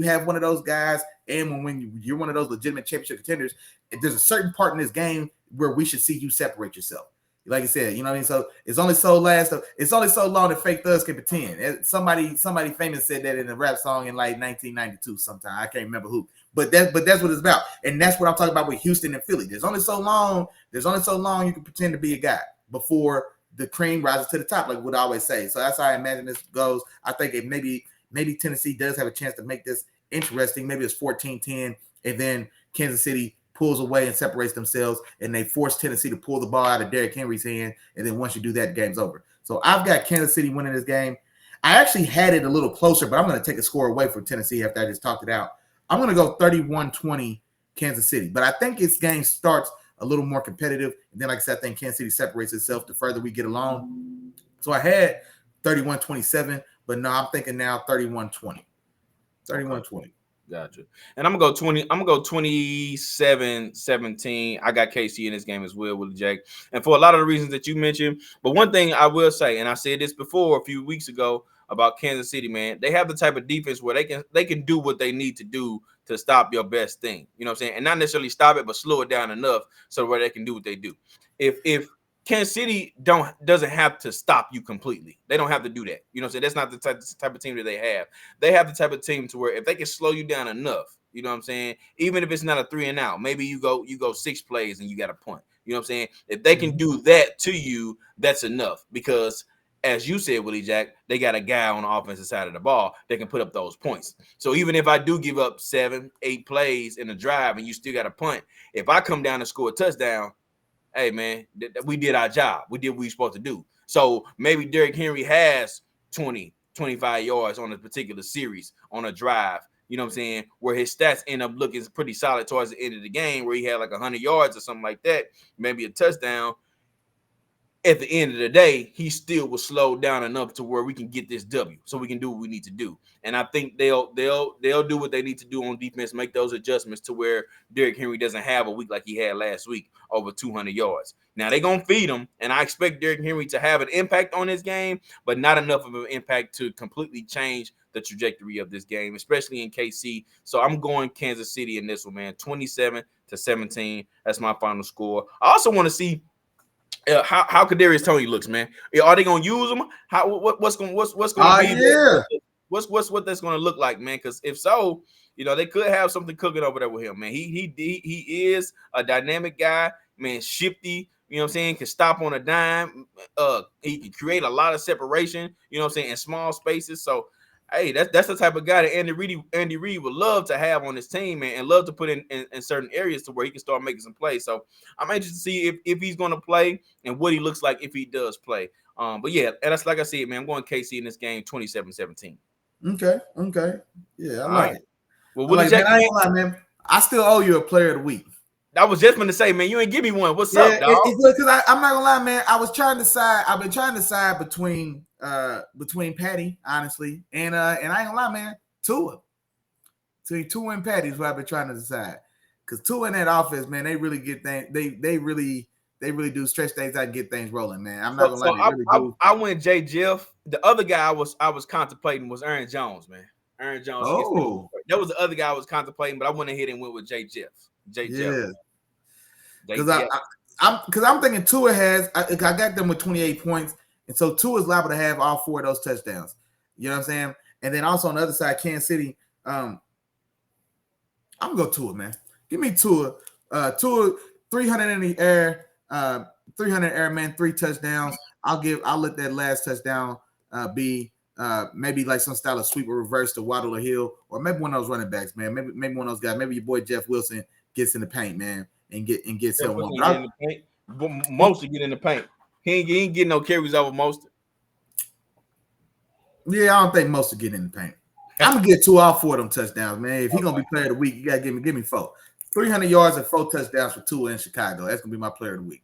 have one of those guys, and when you're one of those legitimate championship contenders, there's a certain part in this game where we should see you separate yourself. Like I said, you know what I mean? So it's only so long that fake thugs can pretend. Somebody famous said that in a rap song in like 1992 sometime. I can't remember who. But that's what it's about. And that's what I'm talking about with Houston and Philly. There's only so long you can pretend to be a guy before the cream rises to the top, like what I always say. So that's how I imagine this goes. I think it maybe Tennessee does have a chance to make this interesting. Maybe it's 14-10, and then Kansas City pulls away and separates themselves, and they force Tennessee to pull the ball out of Derrick Henry's hand. And then once you do that, the game's over. So I've got Kansas City winning this game. I actually had it a little closer, but I'm going to take a score away from Tennessee after I just talked it out. I'm going to go 31-20 Kansas City. But I think this game starts a little more competitive. And then, like I said, I think Kansas City separates itself the further we get along. So I had 31-27, but no, I'm thinking now 31-20. 31-20. Gotcha. And I'm gonna go 27-17. I got KC in this game as well, Willie Jack. And for a lot of the reasons that you mentioned. But one thing I will say, and I said this before a few weeks ago about Kansas City, man, they have the type of defense where they can do what they need to do to stop your best thing. You know what I'm saying? And not necessarily stop it, but slow it down enough so where they can do what they do. If Kansas City doesn't have to stop you completely. They don't have to do that. You know what I'm saying? That's not the type of team that they have. They have the type of team to where if they can slow you down enough, you know what I'm saying? Even if it's not a 3 and out, maybe you go 6 plays and you got a punt. You know what I'm saying? If they can do that to you, that's enough. Because as you said, Willie Jack, they got a guy on the offensive side of the ball that can put up those points. So even if I do give up 7, 8 plays in a drive and you still got a punt, if I come down and score a touchdown, hey, man, we did our job. We did what we were supposed to do. So maybe Derrick Henry has 20, 25 yards on a particular series on a drive, you know what I'm saying, where his stats end up looking pretty solid towards the end of the game where he had like 100 yards or something like that, maybe a touchdown. At the end of the day, he still was slowed down enough to where we can get this W so we can do what we need to do. And I think they'll do what they need to do on defense, make those adjustments to where Derrick Henry doesn't have a week like he had last week, over 200 yards. Now, they're going to feed him, and I expect Derrick Henry to have an impact on this game, but not enough of an impact to completely change the trajectory of this game, especially in KC. So I'm going Kansas City in this one, man, 27-17. That's my final score. I also want to see how Kadarius Toney looks, man. Are they gonna use him? What's gonna be? What that's gonna look like, man? Because if so, you know they could have something cooking over there with him, man. He is a dynamic guy, man. Shifty, you know what I'm saying? Can stop on a dime. He can create a lot of separation, you know what I'm saying, in small spaces. So, hey, that's the type of guy that Andy Reid would love to have on his team, man, and love to put in certain areas to where he can start making some plays. So I'm anxious to see if he's going to play and what he looks like if he does play. But yeah, and that's like I said, man, I'm going KC in this game 27-17. Okay. Yeah, I like it. Well, I ain't gonna lie, man. I still owe you a player of the week. I was just going to say, man, you ain't give me one. What's up, dog? Because I'm not gonna lie, man. I've been trying to decide between Patty, honestly, and I ain't gonna lie, man. Tua. Between Tua and Patty is what I've been trying to decide. Because Tua in that offense, man, they really get things. They really do stretch things out and get things rolling, man. I'm not gonna lie. I went Jay Jeff. The other guy I was contemplating was Aaron Jones, man. Aaron Jones. Oh, that was the other guy I was contemplating, but I went ahead and went with Jay Jeff. Yeah. Because I'm thinking Tua has. I got them with 28 points, and so Tua's liable to have all 4 of those touchdowns. You know what I'm saying? And then also on the other side, Kansas City. I'm gonna go Tua, man. Give me Tua. Tua 300 in the air. 300 air, man. 3 touchdowns. I'll let that last touchdown be maybe like some style of sweep or reverse to Waddle or Hill, or maybe one of those running backs, man. Maybe one of those guys. Maybe your boy Jeff Wilson gets in the paint, man, and gets someone. Mostly get in the paint. He ain't getting no carries over most. Yeah, I don't think most will get in the paint. I'm gonna get 2 all 4 of them touchdowns, man. If he's gonna be player of the week, you gotta give me 4. 300 yards and 4 touchdowns for Tua in Chicago. That's gonna be my player of the week.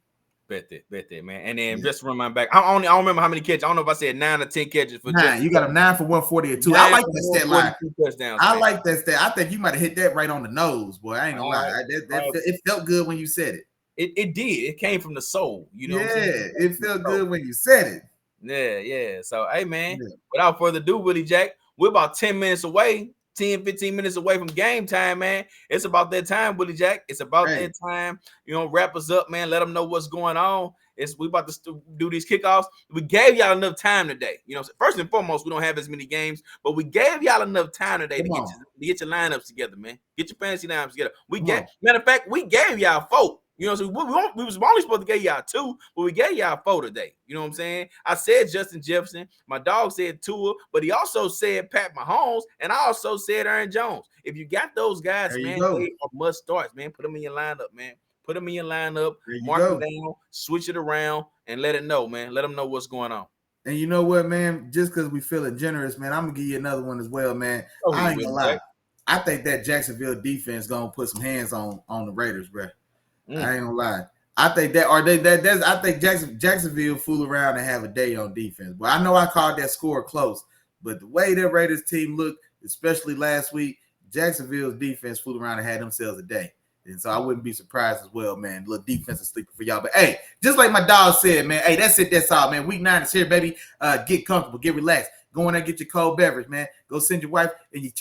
Bet that, man. And then just run my back. I don't remember how many catches. I don't know if I said 9 or 10 catches for 9. You got him 9 for 140 or 2. I like that stat line. Touchdowns, I like that stat. I think you might have hit that right on the nose, boy. I ain't gonna lie. It felt good when you said it. It did. It came from the soul. You know yeah, what I'm saying? It felt good when you said it. Yeah. So, hey, man, without further ado, Willie Jack, we're about 10 minutes away. 10, 15 minutes away from game time, man. It's about that time, Willie Jack. It's about that time. Wrap us up, man. Let them know what's going on. We about to do these kickoffs. We gave y'all enough time today. First and foremost, we don't have as many games, but we gave y'all enough time today to get your lineups together, man. Get your fantasy lineups together. Matter of fact, we gave y'all 4. So we was only supposed to give y'all 2, but we gave y'all 4 today. You know what I'm saying? I said Justin Jefferson. My dog said Tua, but he also said Pat Mahomes, and I also said Aaron Jones. If you got those guys, man, they are must starts, man. Put them in your lineup, man. Put them in your lineup, mark them down, switch it around, and let it know, man. Let them know what's going on. And you know what, man? Just because we feeling generous, man, I'm gonna give you another one as well, man. I ain't gonna lie. I think that Jacksonville defense gonna put some hands on the Raiders, bro. I ain't gonna lie. I think I think Jacksonville fool around and have a day on defense. But I know I called that score close, but the way that Raiders team looked, especially last week, Jacksonville's defense fooled around and had themselves a day. And so I wouldn't be surprised as well, man. Little defensive sleeper for y'all. But hey, just like my dog said, man, hey, that's it. That's all, man. Week 9 is here, baby. Get comfortable, get relaxed. Go in there, get your cold beverage, man. Go send your wife and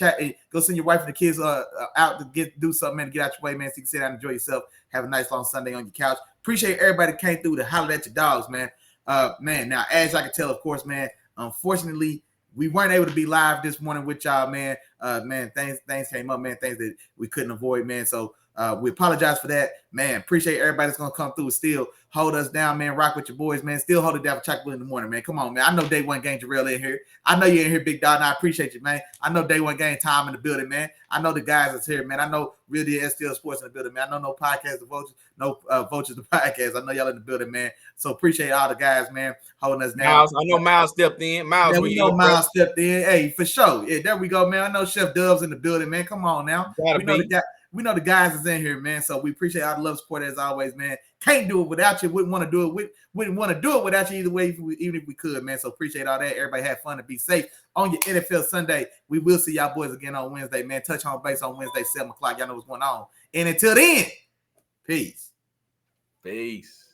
go send your wife and the kids out to do something, man, to get out your way, man, so you can sit down and enjoy yourself. Have a nice long Sunday on your couch. Appreciate everybody that came through to holler at your dogs, man. Man, now, as I can tell, of course, man, unfortunately, we weren't able to be live this morning with y'all, man. Man, things came up, man, things that we couldn't avoid, man. So we apologize for that, man. Appreciate everybody that's gonna come through and still hold us down, man. Rock with your boys, man. Still hold it down for Chocolate in the morning, man. Come on, man. I know day one game Jarrell in here. I know you're in here, big dog, and I appreciate you, man. I know day one game Tom in the building, man. I know the guys that's here, man. I know Real Deal STL Sports in the building, man. I know no podcast the vultures, no vultures the podcast. I know y'all in the building, man. So appreciate all the guys, man, holding us down. I know Miles stepped in. Miles stepped in. Hey, for sure. Yeah, there we go, man. I know Chef Dove's in the building, man. Come on now. We know the guys is in here, man. So we appreciate all the love support as always, man. Can't do it without you. Wouldn't want to do it. Wouldn't want to do it without you either way, even if we could, man. So appreciate all that. Everybody have fun and be safe on your NFL Sunday. We will see y'all boys again on Wednesday, man. Touch home base on Wednesday, 7 o'clock. Y'all know what's going on. And until then, peace. Peace.